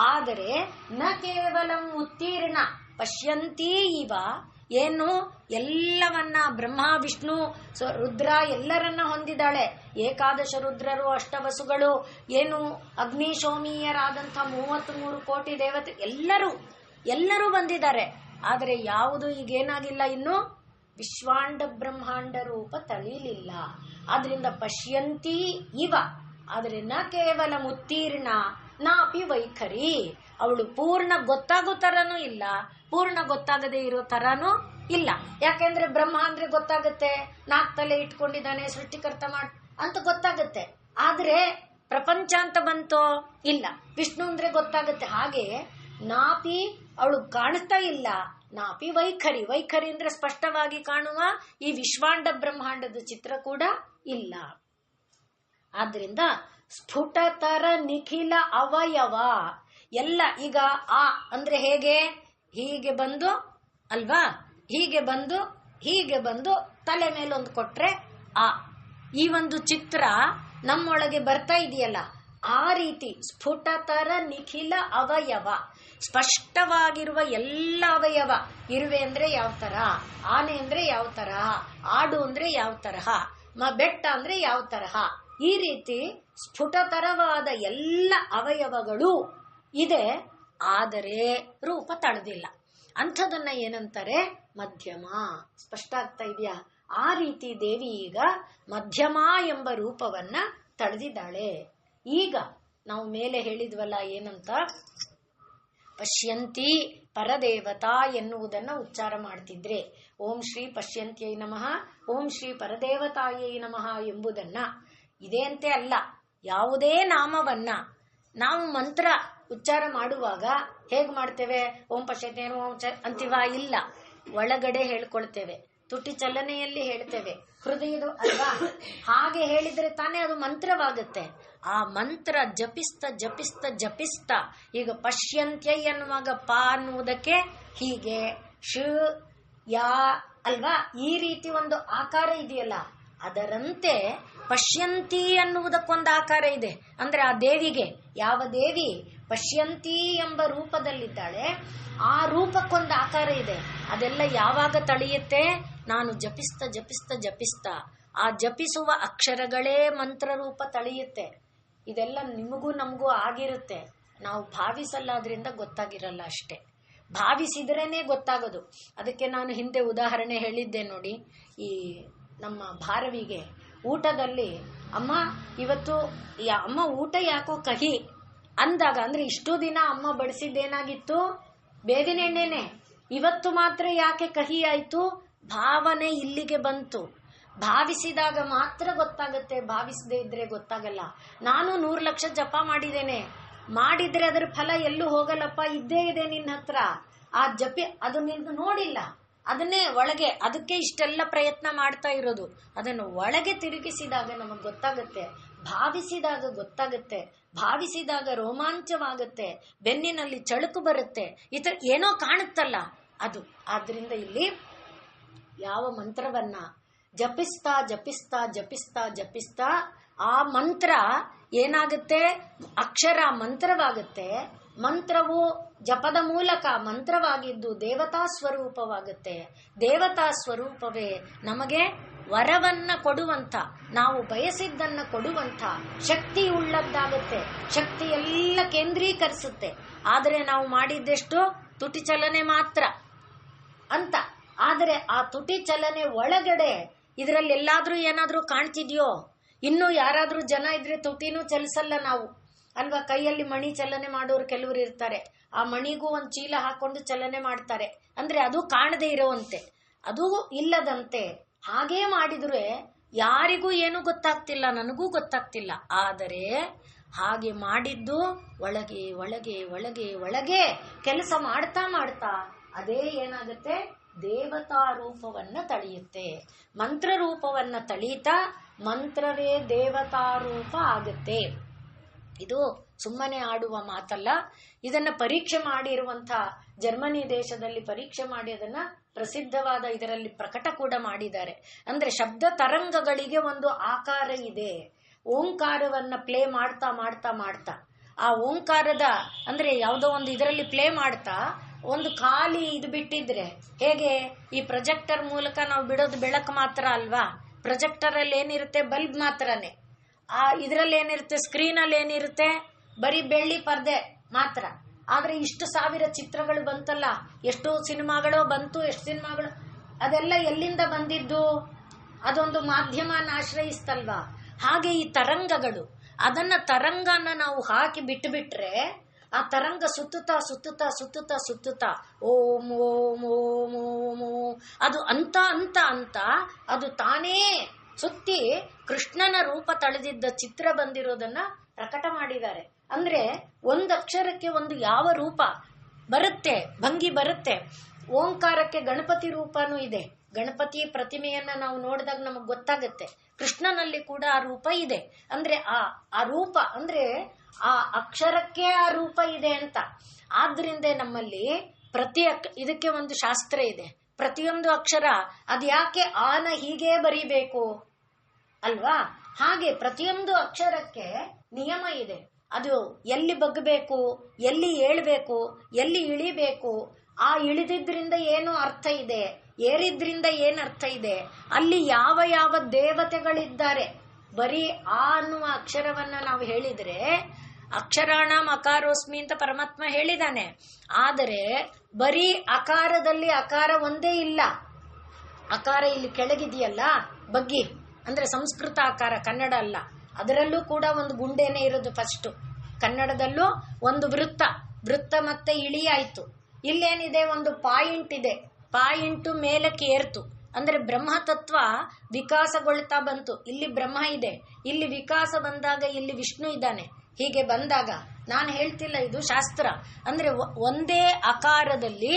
ಆದರೆ ನ ಕೇವಲ ಉತ್ತೀರ್ಣ ಪಶ್ಯಂತಿ ಇವ, ಏನು ಎಲ್ಲವನ್ನ ಬ್ರಹ್ಮ ವಿಷ್ಣು ರುದ್ರ ಎಲ್ಲರನ್ನ ಹೊಂದಿದ್ದಾಳೆ. ಏಕಾದಶ ರುದ್ರರು, ಅಷ್ಟವಸುಗಳು, ಏನು ಅಗ್ನಿಶೋಮೀಯರಾದಂಥ 33 ಕೋಟಿ ದೇವತೆ ಎಲ್ಲರೂ ಬಂದಿದ್ದಾರೆ. ಆದರೆ ಯಾವುದು ಈಗೇನಾಗಿಲ್ಲ, ಇನ್ನು ವಿಶ್ವಾಂಡ ಬ್ರಹ್ಮಾಂಡ ರೂಪ ತಳಿಲಿಲ್ಲ. ಆದ್ರಿಂದ ಪಶ್ಯಂತಿ ಇವ, ಆದರೆ ನ ಕೇವಲ ಉತ್ತೀರ್ಣ ನಾಪಿ ವೈಖರಿ, ಅವಳು ಪೂರ್ಣ ಗೊತ್ತಾಗೋ ತರನೂ ಇಲ್ಲ, ಪೂರ್ಣ ಗೊತ್ತಾಗದೇ ಇರೋ ತರನೂ ಇಲ್ಲ. ಯಾಕೆಂದ್ರೆ ಬ್ರಹ್ಮ ಅಂದ್ರೆ ಗೊತ್ತಾಗತ್ತೆ, 4 ತಲೆ ಇಟ್ಕೊಂಡಿದ್ದಾನೆ, ಸೃಷ್ಟಿಕರ್ತ ಅಂತ ಗೊತ್ತಾಗತ್ತೆ. ಆದ್ರೆ ಪ್ರಪಂಚ ಅಂತ ಬಂತೋ ಇಲ್ಲ, ವಿಷ್ಣು ಅಂದ್ರೆ ಗೊತ್ತಾಗತ್ತೆ. ಹಾಗೆ ನಾಪಿ ಅವಳು ಕಾಣಿಸ್ತಾ ಇಲ್ಲ, ನಾಪಿ ವೈಖರಿ, ವೈಖರಿ ಅಂದ್ರೆ ಸ್ಪಷ್ಟವಾಗಿ ಕಾಣುವ ಈ ವಿಶ್ವಾಂಡ ಬ್ರಹ್ಮಾಂಡದ ಚಿತ್ರ ಕೂಡ ಇಲ್ಲ. ಆದ್ರಿಂದ ಸ್ಫುಟತರ ನಿಖಿಲ ಅವಯವ ಎಲ್ಲ ಈಗ ಆ ಅಂದ್ರೆ ಹೇಗೆ, ಹೀಗೆ ಬಂದು ಅಲ್ವಾ, ಹೀಗೆ ಬಂದು ತಲೆ ಮೇಲೊಂದು ಕೊಟ್ರೆ ಆ ಈ ಒಂದು ಚಿತ್ರ ನಮ್ಮೊಳಗೆ ಬರ್ತಾ ಇದೆಯಲ್ಲ, ಆ ರೀತಿ ಸ್ಫುಟತರ ನಿಖಿಲ ಅವಯವ, ಸ್ಪಷ್ಟವಾಗಿರುವ ಎಲ್ಲ ಅವಯವ. ಇರುವೆ ಅಂದ್ರೆ ಯಾವ ತರ, ಆನೆ ಅಂದ್ರೆ ಯಾವ ತರಹ, ಆಡು ಅಂದ್ರೆ ಯಾವ ತರಹ, ಬೆಟ್ಟ ಅಂದ್ರೆ ಯಾವ ತರಹ, ಈ ರೀತಿ ಸ್ಫುಟತರವಾದ ಎಲ್ಲ ಅವಯವಗಳು ಇದೆ. ಆದರೆ ರೂಪ ತಳೆದಿಲ್ಲ. ಅಂಥದನ್ನ ಏನಂತಾರೆ? ಮಧ್ಯಮ. ಸ್ಪಷ್ಟ ಆಗ್ತಾ ಇದೆಯಾ? ಆ ರೀತಿ ದೇವಿ ಈಗ ಮಧ್ಯಮ ಎಂಬ ರೂಪವನ್ನ ತಳೆದಿದ್ದಾಳೆ. ಈಗ ನಾವು ಮೇಲೆ ಹೇಳಿದ್ವಲ್ಲ ಏನಂತ, ಪಶ್ಯಂತಿ ಪರದೇವತಾ ಎನ್ನುವುದನ್ನ ಉಚ್ಚಾರ ಮಾಡ್ತಿದ್ರೆ, ಓಂ ಶ್ರೀ ಪಶ್ಯಂತ್ಯೈ ನಮಃ, ಓಂ ಶ್ರೀ ಪರದೇವತಾಯೈ ನಮಃ ಎಂಬುದನ್ನ ಇದೇ ಅಂತೆ ಅಲ್ಲ, ಯಾವುದೇ ನಾಮವನ್ನ ನಾವು ಮಂತ್ರ ಉಚ್ಚಾರ ಮಾಡುವಾಗ ಹೇಗ್ ಮಾಡ್ತೇವೆ? ಓಂ ಪಶ್ಯಂತಿ ಓಂ ಅಂತೀವ? ಇಲ್ಲ, ಒಳಗಡೆ ಹೇಳ್ಕೊಳ್ತೇವೆ, ತುಟಿ ಚಲನೆಯಲ್ಲಿ ಹೇಳ್ತೇವೆ, ಹೃದಯದ ಅಲ್ವಾ? ಹಾಗೆ ಹೇಳಿದ್ರೆ ತಾನೇ ಅದು ಮಂತ್ರವಾಗುತ್ತೆ. ಆ ಮಂತ್ರ ಜಪಿಸ್ತಾ ಈಗ ಪಶ್ಯಂತ್ಯ ಎನ್ನುವಾಗ ಪ ಅನ್ನುವುದಕ್ಕೆ ಹೀಗೆ ಶ ಯಾ ಅಲ್ವಾ, ಈ ರೀತಿ ಒಂದು ಆಕಾರ ಇದೆಯಲ್ಲ, ಅದರಂತೆ ಪಶ್ಯಂತಿ ಅನ್ನುವುದಕ್ಕೊಂದು ಆಕಾರ ಇದೆ. ಅಂದ್ರೆ ಆ ದೇವಿಗೆ, ಯಾವ ದೇವಿ ಪಶ್ಯಂತಿ ಎಂಬ ರೂಪದಲ್ಲಿದ್ದಾಳೆ, ಆ ರೂಪಕ್ಕೊಂದು ಆಕಾರ ಇದೆ. ಅದೆಲ್ಲ ಯಾವಾಗ ತಳೆಯುತ್ತೆ? ನಾನು ಜಪಿಸ್ತಾ ಆ ಜಪಿಸುವ ಅಕ್ಷರಗಳೇ ಮಂತ್ರ ರೂಪ ತಳೆಯುತ್ತೆ. ಇದೆಲ್ಲ ನಿಮಗೂ ನಮಗೂ ಆಗಿರುತ್ತೆ, ನಾವು ಭಾವಿಸಲ್ಲ, ಅದರಿಂದ ಗೊತ್ತಾಗಿರಲ್ಲ ಅಷ್ಟೇ. ಭಾವಿಸಿದ್ರೇನೆ ಗೊತ್ತಾಗೋದು. ಅದಕ್ಕೆ ನಾನು ಹಿಂದೆ ಉದಾಹರಣೆ ಹೇಳಿದ್ದೆ ನೋಡಿ, ಈ ನಮ್ಮ ಭಾರವಿಗೆ ಊಟದಲ್ಲಿ ಅಮ್ಮ ಇವತ್ತು ಅಮ್ಮ ಊಟ ಯಾಕೋ ಕಹಿ ಅಂದಾಗ, ಅಂದ್ರೆ ಇಷ್ಟು ದಿನ ಅಮ್ಮ ಬಡಿಸಿದ್ದೇನಾಗಿತ್ತು? ಬೇವಿನ ಎಣ್ಣೆನೆ. ಇವತ್ತು ಮಾತ್ರ ಯಾಕೆ ಕಹಿ ಆಯ್ತು? ಭಾವನೆ ಇಲ್ಲಿಗೆ ಬಂತು. ಭಾವಿಸಿದಾಗ ಮಾತ್ರ ಗೊತ್ತಾಗುತ್ತೆ, ಭಾವಿಸದೇ ಇದ್ರೆ ಗೊತ್ತಾಗಲ್ಲ. ನಾನು 100 ಲಕ್ಷ ಜಪ ಮಾಡಿದ್ರೆ ಅದರ ಫಲ ಎಲ್ಲೂ ಹೋಗಲ್ಲಪ್ಪ, ಇದ್ದೇ ಇದೆ ನಿನ್ನ ಹತ್ರ. ಆ ಅದು ನಿನ್ನ ನೋಡಿಲ್ಲ, ಅದನ್ನೇ ಒಳಗೆ, ಅದಕ್ಕೆ ಇಷ್ಟೆಲ್ಲ ಪ್ರಯತ್ನ ಮಾಡ್ತಾ ಇರೋದು. ಅದನ್ನು ಒಳಗೆ ತಿರುಗಿಸಿದಾಗ ನಮಗೆ ಗೊತ್ತಾಗುತ್ತೆ, ಭಾವಿಸಿದಾಗ ಗೊತ್ತಾಗುತ್ತೆ, ಭಾವಿಸಿದಾಗ ರೋಮಾಂಚವಾಗುತ್ತೆ, ಬೆನ್ನಿನಲ್ಲಿ ಚಳುಕು ಬರುತ್ತೆ, ಏನೋ ಕಾಣುತ್ತಲ್ಲ ಅದು. ಆದ್ರಿಂದ ಇಲ್ಲಿ ಯಾವ ಮಂತ್ರವನ್ನ ಜಪಿಸ್ತಾ ಆ ಮಂತ್ರ ಏನಾಗುತ್ತೆ? ಅಕ್ಷರ ಮಂತ್ರವಾಗುತ್ತೆ. ಮಂತ್ರವು ಜಪದ ಮೂಲಕ ಮಂತ್ರವಾಗಿದ್ದು ದೇವತಾ ಸ್ವರೂಪವಾಗುತ್ತೆ. ದೇವತಾ ಸ್ವರೂಪವೇ ನಮಗೆ ವರವನ್ನ ಕೊಡುವಂಥ, ನಾವು ಬಯಸಿದ್ದನ್ನ ಕೊಡುವಂಥ ಶಕ್ತಿ ಉಳ್ಳದ್ದಾಗುತ್ತೆ. ಶಕ್ತಿ ಎಲ್ಲ ಕೇಂದ್ರೀಕರಿಸುತ್ತೆ. ಆದರೆ ನಾವು ಮಾಡಿದ್ದೆಷ್ಟು? ತುಟಿ ಚಲನೆ ಮಾತ್ರ ಅಂತ. ಆದರೆ ಆ ತುಟಿ ಚಲನೆ ಒಳಗಡೆ ಇದರಲ್ಲಿ ಎಲ್ಲಾದ್ರೂ ಏನಾದ್ರೂ ಕಾಣ್ತಿದ್ಯೋ? ಇನ್ನು ಯಾರಾದ್ರೂ ಜನ ಇದ್ರೆ ತುಟಿನೂ ಚಲಿಸಲ್ಲ ನಾವು. ಅಲ್ವಾ? ಕೈಯಲ್ಲಿ ಮಣಿ ಚಲನೆ ಮಾಡೋರು ಕೆಲವರು ಇರ್ತಾರೆ. ಆ ಮಣಿಗೂ ಒಂದು ಚೀಲ ಹಾಕೊಂಡು ಚಲನೆ ಮಾಡ್ತಾರೆ. ಅಂದ್ರೆ ಅದು ಕಾಣದೇ ಇರುವಂತೆ, ಅದು ಇಲ್ಲದಂತೆ ಹಾಗೇ ಮಾಡಿದ್ರೆ ಯಾರಿಗೂ ಏನೂ ಗೊತ್ತಾಗ್ತಿಲ್ಲ, ನನಗೂ ಗೊತ್ತಾಗ್ತಿಲ್ಲ. ಆದರೆ ಹಾಗೆ ಮಾಡಿದ್ದು ಒಳಗೆ ಒಳಗೆ ಒಳಗೆ ಒಳಗೆ ಕೆಲಸ ಮಾಡ್ತಾ ಮಾಡ್ತಾ ಅದೇ ಏನಾಗುತ್ತೆ, ದೇವತಾ ರೂಪವನ್ನ ತಳೆಯುತ್ತೆ. ಮಂತ್ರ ರೂಪವನ್ನ ತಳೀತಾ ಮಂತ್ರವೇ ದೇವತಾ ರೂಪ ಆಗುತ್ತೆ. ಇದು ಸುಮ್ಮನೆ ಆಡುವ ಮಾತಲ್ಲ. ಇದನ್ನ ಪರೀಕ್ಷೆ ಮಾಡಿರುವಂತ ಜರ್ಮನಿ ದೇಶದಲ್ಲಿ ಪರೀಕ್ಷೆ ಮಾಡಿ ಅದನ್ನ ಪ್ರಸಿದ್ಧವಾದ ಇದರಲ್ಲಿ ಪ್ರಕಟ ಕೂಡ ಮಾಡಿದ್ದಾರೆ. ಅಂದ್ರೆ ಶಬ್ದ ತರಂಗಗಳಿಗೆ ಒಂದು ಆಕಾರ ಇದೆ. ಓಂಕಾರವನ್ನ ಪ್ಲೇ ಮಾಡ್ತಾ ಮಾಡ್ತಾ ಮಾಡ್ತಾ ಆ ಓಂಕಾರದ ಅಂದ್ರೆ ಯಾವುದೋ ಒಂದು ಇದರಲ್ಲಿ ಪ್ಲೇ ಮಾಡ್ತಾ ಒಂದು ಖಾಲಿ ಇದು ಬಿಟ್ಟಿದ್ರೆ ಹೇಗೆ, ಈ ಪ್ರೊಜೆಕ್ಟರ್ ಮೂಲಕ ನಾವು ಬಿಡೋದು ಬೆಳಕು ಮಾತ್ರ ಅಲ್ವಾ? ಪ್ರೊಜೆಕ್ಟರ್ ಅಲ್ಲಿ ಏನಿರುತ್ತೆ, ಬಲ್ಬ್ ಮಾತ್ರನೇ. ಆ ಇದರಲ್ಲಿ ಏನಿರುತ್ತೆ, ಸ್ಕ್ರೀನ್ ಅಲ್ಲಿ ಏನಿರುತ್ತೆ, ಬರೀ ಬೆಳ್ಳಿ ಪರ್ದೆ ಮಾತ್ರ. ಆದ್ರೆ ಇಷ್ಟು ಸಾವಿರ ಚಿತ್ರಗಳು ಬಂತಲ್ಲ, ಎಷ್ಟು ಸಿನಿಮಾಗಳು ಬಂತು, ಎಷ್ಟು ಸಿನಿಮಾಗಳು, ಅದೆಲ್ಲ ಎಲ್ಲಿಂದ ಬಂದಿದ್ದು? ಅದೊಂದು ಮಾಧ್ಯಮನ ಆಶ್ರಯಿಸ್ತಲ್ವಾ? ಹಾಗೆ ಈ ತರಂಗಗಳು, ಅದನ್ನ ತರಂಗನ ನಾವು ಹಾಕಿ ಬಿಟ್ಟು ಬಿಟ್ರೆ ಆ ತರಂಗ ಸುತ್ತುತ್ತಾ ಸುತ್ತುತ್ತಾ ಸುತ್ತುತ್ತಾ ಸುತ್ತುತ್ತಾ ಓಂ ಓಂ ಓಂ ಓಂ ಅದು ಅಂತ ಅಂತ ಅಂತ ಅದು ತಾನೇ ಸುತ್ತಿ ಕೃಷ್ಣನ ರೂಪ ತಳೆದಿದ್ದ ಚಿತ್ರ ಬಂದಿರೋದನ್ನ ಪ್ರಕಟ ಮಾಡಿದ್ದಾರೆ. ಅಂದ್ರೆ ಒಂದು ಅಕ್ಷರಕ್ಕೆ ಒಂದು ಯಾವ ರೂಪ ಬರುತ್ತೆ, ಭಂಗಿ ಬರುತ್ತೆ. ಓಂಕಾರಕ್ಕೆ ಗಣಪತಿ ರೂಪನೂ ಇದೆ. ಗಣಪತಿ ಪ್ರತಿಮೆಯನ್ನ ನಾವು ನೋಡಿದಾಗ ನಮಗ್ ಗೊತ್ತಾಗುತ್ತೆ. ಕೃಷ್ಣನಲ್ಲಿ ಕೂಡ ಆ ರೂಪ ಇದೆ. ಅಂದ್ರೆ ಆ ರೂಪ ಅಂದ್ರೆ ಆ ಅಕ್ಷರಕ್ಕೆ ಆ ರೂಪ ಇದೆ ಅಂತ. ಆದ್ರಿಂದ ನಮ್ಮಲ್ಲಿ ಇದಕ್ಕೆ ಒಂದು ಶಾಸ್ತ್ರ ಇದೆ. ಪ್ರತಿಯೊಂದು ಅಕ್ಷರ ಅದು ಯಾಕೆ ಆನ ಹೀಗೆ ಬರೀಬೇಕು ಅಲ್ವಾ? ಹಾಗೆ ಪ್ರತಿಯೊಂದು ಅಕ್ಷರಕ್ಕೆ ನಿಯಮ ಇದೆ. ಅದು ಎಲ್ಲಿ ಬಗ್ಗಬೇಕು, ಎಲ್ಲಿ ಏಳ್ಬೇಕು, ಎಲ್ಲಿ ಇಳಿಬೇಕು, ಆ ಇಳಿದಿದ್ರಿಂದ ಏನು ಅರ್ಥ ಇದೆ, ಏರಿದ್ರಿಂದ ಏನು ಅರ್ಥ ಇದೆ, ಅಲ್ಲಿ ಯಾವ ಯಾವ ದೇವತೆಗಳಿದ್ದಾರೆ. ಬರೀ ಆ ಅನ್ನುವ ಅಕ್ಷರವನ್ನ ನಾವು ಹೇಳಿದ್ರೆ ಅಕ್ಷರಾಣಂ ಅಕಾರೋಸ್ಮಿ ಅಂತ ಪರಮಾತ್ಮ ಹೇಳಿದಾನೆ. ಆದರೆ ಬರೀ ಅಕಾರದಲ್ಲಿ ಅಕಾರ ಒಂದೇ ಇಲ್ಲ. ಅಕಾರ ಇಲ್ಲಿ ಕೆಳಗಿದೆಯಲ್ಲ ಬಗ್ಗಿ, ಅಂದ್ರೆ ಸಂಸ್ಕೃತ ಆಕಾರ, ಕನ್ನಡ ಅಲ್ಲ. ಅದರಲ್ಲೂ ಕೂಡ ಒಂದು ಗುಂಡೇನೆ ಇರೋದು. ಫಸ್ಟ್ ಕನ್ನಡದಲ್ಲೂ ಒಂದು ವೃತ್ತ ಮತ್ತೆ ಇಳಿಯಾಯ್ತು. ಇಲ್ಲೇನಿದೆ, ಒಂದು ಪಾಯಿಂಟ್ ಇದೆ. ಪಾಯಿಂಟು ಮೇಲಕ್ಕೆ ಏರ್ತು. ಅಂದ್ರೆ ಬ್ರಹ್ಮತತ್ವ ವಿಕಾಸಗೊಳ್ತಾ ಬಂತು. ಇಲ್ಲಿ ಬ್ರಹ್ಮ ಇದೆ, ಇಲ್ಲಿ ವಿಕಾಸ ಬಂದಾಗ ಇಲ್ಲಿ ವಿಷ್ಣು ಇದ್ದಾನೆ. ಹೀಗೆ ಬಂದಾಗ ನಾನು ಹೇಳ್ತಿಲ್ಲ, ಇದು ಶಾಸ್ತ್ರ. ಅಂದ್ರೆ ಒಂದೇ ಅಕಾರದಲ್ಲಿ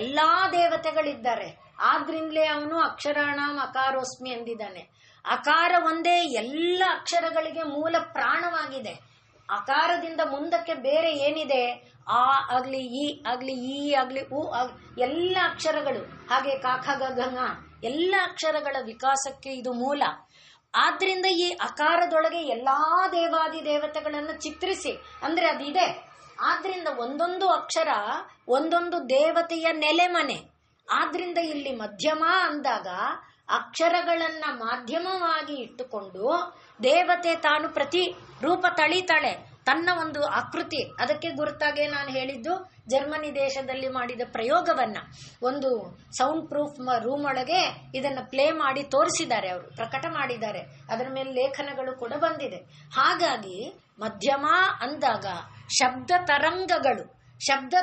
ಎಲ್ಲಾ ದೇವತೆಗಳಿದ್ದಾರೆ. ಆದ್ರಿಂದಲೇ ಅವನು ಅಕ್ಷರಾಣಂ ಅಕಾರೋಸ್ಮಿ ಎಂದಿದ್ದಾನೆ. ಅಕಾರ ಒಂದೇ ಎಲ್ಲ ಅಕ್ಷರಗಳಿಗೆ ಮೂಲ ಪ್ರಾಣವಾಗಿದೆ. ಅಕಾರದಿಂದ ಮುಂದಕ್ಕೆ ಬೇರೆ ಏನಿದೆ, ಆ ಆಗ್ಲಿ, ಈ ಆಗ್ಲಿ, ಈ ಆಗ್ಲಿ, ಉ ಎಲ್ಲ ಅಕ್ಷರಗಳು, ಹಾಗೆ ಕಾಖ ಗಗನ ಎಲ್ಲ ಅಕ್ಷರಗಳ ವಿಕಾಸಕ್ಕೆ ಇದು ಮೂಲ. ಆದ್ರಿಂದ ಈ ಅಕಾರದೊಳಗೆ ಎಲ್ಲಾ ದೇವಾದಿ ದೇವತೆಗಳನ್ನು ಚಿತ್ರಿಸಿ, ಅಂದ್ರೆ ಅದಿದೆ. ಆದ್ರಿಂದ ಒಂದೊಂದು ಅಕ್ಷರ ಒಂದೊಂದು ದೇವತೆಯ ನೆಲೆಮನೆ. ಆದ್ರಿಂದ ಇಲ್ಲಿ ಮಧ್ಯಮ ಅಂದಾಗ ಅಕ್ಷರಗಳನ್ನ ಮಾಧ್ಯಮವಾಗಿ ಇಟ್ಟುಕೊಂಡು ದೇವತೆ ತಾನು ಪ್ರತಿ ರೂಪ ತಳಿತಾಳೆ, ತನ್ನ ಒಂದು ಆಕೃತಿ. ಅದಕ್ಕೆ ಗುರುತಾಗೆ ನಾನು ಹೇಳಿದ್ದು ಜರ್ಮನಿ ದೇಶದಲ್ಲಿ ಮಾಡಿದ ಪ್ರಯೋಗವನ್ನ, ಒಂದು ಸೌಂಡ್ ಪ್ರೂಫ್ ರೂಮ್ ಒಳಗೆ ಇದನ್ನ ಪ್ಲೇ ಮಾಡಿ ತೋರಿಸಿದ್ದಾರೆ, ಅವರು ಪ್ರಕಟ ಮಾಡಿದ್ದಾರೆ. ಅದರ ಮೇಲೆ ಲೇಖನಗಳು ಕೂಡ ಬಂದಿದೆ. ಹಾಗಾಗಿ ಮಧ್ಯಮ ಅಂದಾಗ ಶಬ್ದ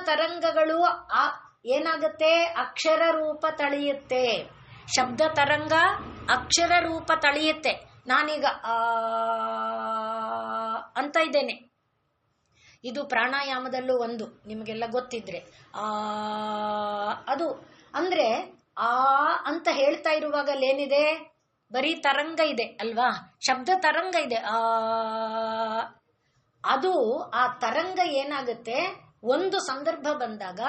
ತರಂಗಗಳು ಏನಾಗುತ್ತೆ, ಅಕ್ಷರ ರೂಪ ತಳೆಯುತ್ತೆ. ಶಬ್ದ ತರಂಗ ಅಕ್ಷರ ರೂಪ ತಳೆಯುತ್ತೆ. ನಾನೀಗ ಅಂತ ಇದ್ದೇನೆ, ಇದು ಪ್ರಾಣಾಯಾಮದಲ್ಲೂ ಒಂದು, ನಿಮಗೆಲ್ಲ ಗೊತ್ತಿದ್ರೆ ಅದು ಅಂದ್ರೆ ಅಂತ ಹೇಳ್ತಾ ಇರುವಾಗ ಏನಿದೆ, ಬರೀ ತರಂಗ ಇದೆ ಅಲ್ವಾ, ಶಬ್ದ ತರಂಗ ಇದೆ. ಅದು ಆ ತರಂಗ ಏನಾಗುತ್ತೆ, ಒಂದು ಸಂದರ್ಭ ಬಂದಾಗ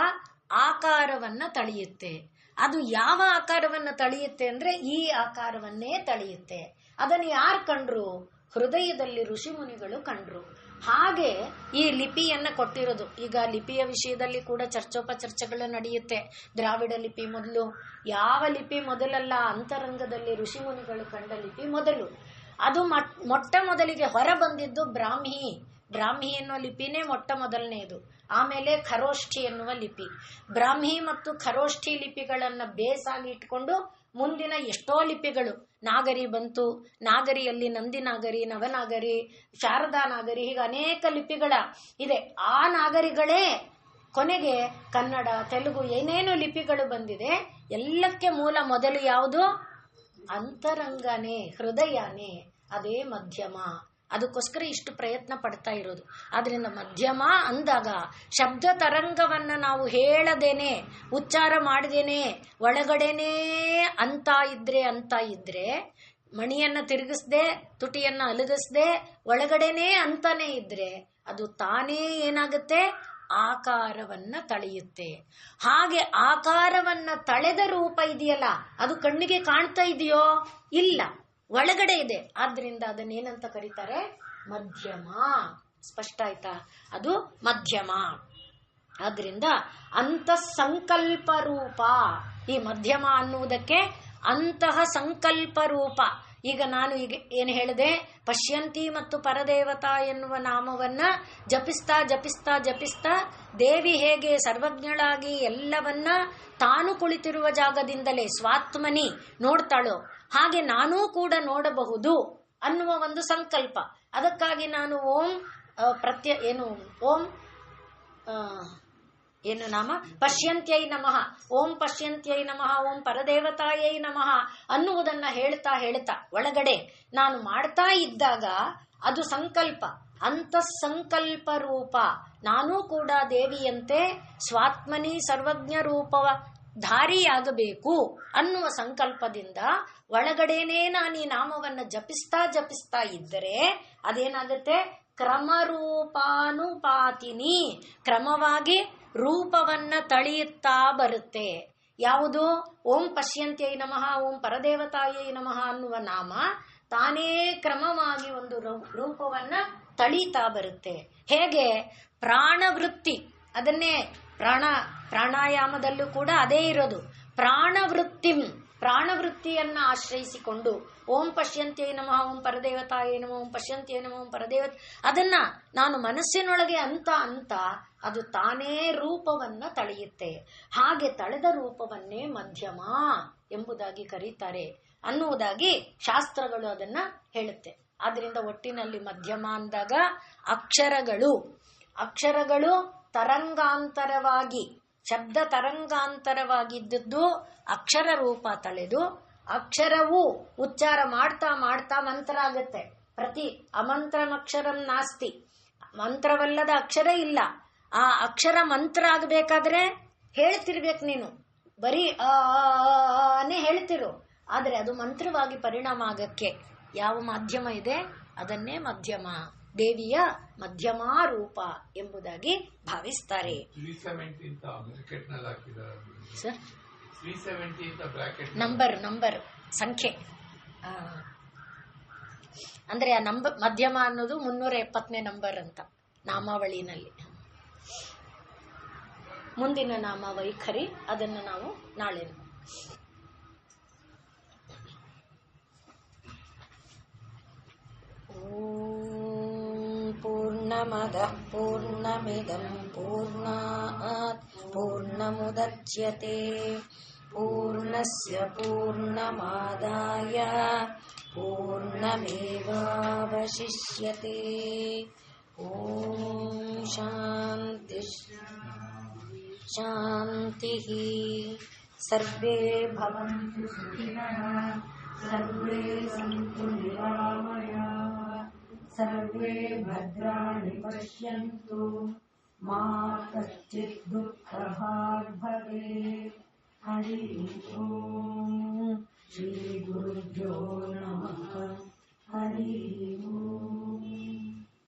ಆಕಾರವನ್ನ ತಳೆಯುತ್ತೆ. ಅದು ಯಾವ ಆಕಾರವನ್ನ ತಳೆಯುತ್ತೆ ಅಂದ್ರೆ ಈ ಆಕಾರವನ್ನೇ ತಳೆಯುತ್ತೆ. ಅದನ್ನು ಯಾರು ಕಂಡ್ರು? ಹೃದಯದಲ್ಲಿ ಋಷಿ ಮುನಿಗಳು ಕಂಡ್ರು. ಹಾಗೆ ಈ ಲಿಪಿಯನ್ನ ಕೊಟ್ಟಿರೋದು. ಈಗ ಲಿಪಿಯ ವಿಷಯದಲ್ಲಿ ಕೂಡ ಚರ್ಚೋಪಚರ್ಚೆಗಳು ನಡೆಯುತ್ತೆ. ದ್ರಾವಿಡ ಲಿಪಿ ಮೊದಲು, ಯಾವ ಲಿಪಿ ಮೊದಲಲ್ಲ, ಅಂತರಂಗದಲ್ಲಿ ಋಷಿ ಮುನಿಗಳು ಕಂಡ ಲಿಪಿ ಮೊದಲು. ಅದು ಮೊಟ್ಟ ಮೊದಲಿಗೆ ಹೊರ ಬಂದಿದ್ದು ಬ್ರಾಹ್ಮಿ ಬ್ರಾಹ್ಮಿ ಎನ್ನುವ ಲಿಪಿನೇ ಮೊಟ್ಟ ಮೊದಲನೆಯದು. ಆಮೇಲೆ ಖರೋಷ್ಠಿ ಎನ್ನುವ ಲಿಪಿ. ಬ್ರಾಹ್ಮಿ ಮತ್ತು ಖರೋಷ್ಠಿ ಲಿಪಿಗಳನ್ನ ಬೇಸಾಗಿ ಇಟ್ಕೊಂಡು ಮುಂದಿನ ಎಷ್ಟೋ ಲಿಪಿಗಳು, ನಾಗರಿ ಬಂತು, ನಾಗರಿಯಲ್ಲಿ ನಂದಿ ನಾಗರಿ, ನವನಾಗರಿ, ಶಾರದಾ ನಾಗರಿ, ಹೀಗೆ ಅನೇಕ ಲಿಪಿಗಳ ಇದೆ. ಆ ನಾಗರಿಗಳೇ ಕೊನೆಗೆ ಕನ್ನಡ, ತೆಲುಗು ಏನೇನು ಲಿಪಿಗಳು ಬಂದಿದೆ, ಎಲ್ಲಕ್ಕೆ ಮೂಲ ಮೊದಲು ಯಾವುದು? ಅಂತರಂಗನೇ, ಹೃದಯನೇ, ಅದೇ ಮಧ್ಯಮ. ಅದಕ್ಕೋಸ್ಕರ ಇಷ್ಟು ಪ್ರಯತ್ನ ಪಡ್ತಾ ಇರೋದು. ಆದ್ರಿಂದ ಮಧ್ಯಮ ಅಂದಾಗ ಶಬ್ದ ತರಂಗವನ್ನ ನಾವು ಹೇಳದೇನೆ, ಉಚ್ಚಾರ ಮಾಡದೇನೆ, ಒಳಗಡೆನೇ ಅಂತ ಇದ್ರೆ ಮಣಿಯನ್ನ ತಿರುಗಿಸ್ದೆ, ತುಟಿಯನ್ನ ಅಲುಗಿಸ್ದೆ, ಒಳಗಡೆನೇ ಅಂತಾನೆ ಇದ್ರೆ ಅದು ತಾನೇ ಏನಾಗುತ್ತೆ? ಆಕಾರವನ್ನ ತಳೆಯುತ್ತೆ. ಹಾಗೆ ಆಕಾರವನ್ನ ತಳೆದ ರೂಪ ಇದೆಯಲ್ಲ, ಅದು ಕಣ್ಣಿಗೆ ಕಾಣ್ತಾ ಇದೆಯೋ? ಇಲ್ಲ, ಒಳಗಡೆ ಇದೆ. ಆದ್ರಿಂದ ಅದನ್ನೇನಂತ ಕರೀತಾರೆ? ಮಧ್ಯಮ. ಸ್ಪಷ್ಟ ಆಯ್ತಾ? ಅದು ಮಧ್ಯಮ. ಆದ್ರಿಂದ ಅಂತಃ ಸಂಕಲ್ಪ ರೂಪ. ಈ ಮಧ್ಯಮ ಅನ್ನುವುದಕ್ಕೆ ಅಂತಹ ಸಂಕಲ್ಪ ರೂಪ. ಈಗ ನಾನು ಏನು ಹೇಳಿದೆ? ಪಶ್ಯಂತಿ ಮತ್ತು ಪರದೇವತಾ ಎನ್ನುವ ನಾಮವನ್ನ ಜಪಿಸ್ತಾ ಜಪಿಸ್ತಾ ಜಪಿಸ್ತಾ ದೇವಿ ಹೇಗೆ ಸರ್ವಜ್ಞಳಾಗಿ ಎಲ್ಲವನ್ನ ತಾನು ಕುಳಿತಿರುವ ಜಾಗದಿಂದಲೇ ಸ್ವಾತ್ಮನಿ ನೋಡ್ತಾಳೋ, ಹಾಗೆ ನಾನೂ ಕೂಡ ನೋಡಬಹುದು ಅನ್ನುವ ಒಂದು ಸಂಕಲ್ಪ. ಅದಕ್ಕಾಗಿ ನಾನು ಓಂ ಏನು ನಾಮ? ಪಶ್ಯಂತ್ಯೈ ನಮಃ, ಓಂ ಪಶ್ಯಂತ್ಯೈ ನಮಃ, ಓಂ ಪರದೇವತಾಯೈ ನಮಃ ಅನ್ನುವುದನ್ನ ಹೇಳ್ತಾ ಹೇಳ್ತಾ ಒಳಗಡೆ ನಾನು ಮಾಡ್ತಾ ಇದ್ದಾಗ ಅದು ಸಂಕಲ್ಪ, ಅಂತಃ ಸಂಕಲ್ಪ ರೂಪ. ನಾನೂ ಕೂಡ ದೇವಿಯಂತೆ ಸ್ವಾತ್ಮನಿ ಸರ್ವಜ್ಞ ರೂಪವ ಧಾರಿಯಾಗಬೇಕು ಅನ್ನುವ ಸಂಕಲ್ಪದಿಂದ ಒಳಗಡೆನೇ ನಾನು ಈ ನಾಮವನ್ನು ಜಪಿಸ್ತಾ ಜಪಿಸ್ತಾ ಇದ್ದರೆ ಅದೇನಾಗುತ್ತೆ? ಕ್ರಮರೂಪಾನುಪಾತಿನಿ, ಕ್ರಮವಾಗಿ ರೂಪವನ್ನ ತಳೆಯುತ್ತಾ ಬರುತ್ತೆ. ಯಾವುದು? ಓಂ ಪಶ್ಯಂತ್ಯೈ ನಮಃ, ಓಂ ಪರದೇವತಾಯೈ ನಮಃ ಅನ್ನುವ ನಾಮ ತಾನೇ ಕ್ರಮವಾಗಿ ಒಂದು ರೂಪವನ್ನ ತಳೀತಾ ಬರುತ್ತೆ. ಹೇಗೆ? ಪ್ರಾಣವೃತ್ತಿ, ಅದನ್ನೇ ಪ್ರಾಣಾಯಾಮದಲ್ಲೂ ಕೂಡ ಅದೇ ಇರೋದು. ಪ್ರಾಣವೃತ್ತಿಯನ್ನ ಆಶ್ರಯಿಸಿಕೊಂಡು ಓಂ ಪಶ್ಯಂತ್ಯೈ ನಮಃ, ಓಂ ಪರದೇವತಾಯೈ ನಮಃ, ಓಂ ಪಶ್ಯಂತ್ಯೈ ನಮಃ, ಓಂ ಅದನ್ನ ನಾನು ಮನಸ್ಸಿನೊಳಗೆ ಅಂತ ಅದು ತಾನೇ ರೂಪವನ್ನ ತಳೆಯುತ್ತೆ. ಹಾಗೆ ತಳೆದ ರೂಪವನ್ನೇ ಮಧ್ಯಮ ಎಂಬುದಾಗಿ ಕರೀತಾರೆ ಅನ್ನುವುದಾಗಿ ಶಾಸ್ತ್ರಗಳು ಅದನ್ನ ಹೇಳುತ್ತೆ. ಆದ್ರಿಂದ ಒಟ್ಟಿನಲ್ಲಿ ಮಧ್ಯಮ ಅಂದಾಗ ಅಕ್ಷರಗಳು ತರಂಗಾಂತರವಾಗಿ, ಶಬ್ದ ತರಂಗಾಂತರವಾಗಿದ್ದದ್ದು ಅಕ್ಷರ ರೂಪ ತಳೆದು, ಅಕ್ಷರವು ಉಚ್ಚಾರ ಮಾಡ್ತಾ ಮಾಡ್ತಾ ಮಂತ್ರ ಆಗುತ್ತೆ. ಪ್ರತಿ ಅಮಂತ್ರಮಕ್ಷರಂ ನಾಸ್ತಿ, ಮಂತ್ರವಲ್ಲದ ಅಕ್ಷರ ಇಲ್ಲ. ಆ ಅಕ್ಷರ ಮಂತ್ರ ಆಗಬೇಕಾದ್ರೆ ಹೇಳ್ತಿರ್ಬೇಕು ನೀನು, ಬರೀ ಅನೇ ಹೇಳ್ತಿರು. ಆದ್ರೆ ಅದು ಮಂತ್ರವಾಗಿ ಪರಿಣಾಮ ಆಗಕ್ಕೆ ಯಾವ ಮಾಧ್ಯಮ ಇದೆ? ಅದನ್ನೇ ಮಧ್ಯಮ, ದೇವಿಯ ಮಧ್ಯಮಾ ರೂಪ ಎಂಬುದಾಗಿ ಭಾವಿಸ್ತಾರೆ. ಸರ್, ನಂಬರ್ ಸಂಖ್ಯೆ ಅಂದ್ರೆ ಆ ನಂಬರ್ ಮಧ್ಯಮ ಅನ್ನೋದು 370ನೇ ನಂಬರ್ ಅಂತ ನಾಮಾವಳಿನಲ್ಲಿ. ಮುಂದಿನ ನಾಮ ವೈಖರಿ, ಅದನ್ನು ನಾವು ನಾಳೆ. पूर्णमदः पूर्णमिदं पूर्णात् पूर्णमुदच्यते पूर्णस्य पूर्णमादाय पूर्णमेवावशिष्यते. ॐ शान्ति शान्तिः. सर्वे भवन्तु सुखिनः, सर्वे सन्तु निरामयाः, सर्वे भद्राणि पश्यन्तु, मा कश्चित् दुःखभाग् भवेत्. हरि ओम्. श्री गुरुभ्यो नमः. हरि ओम्.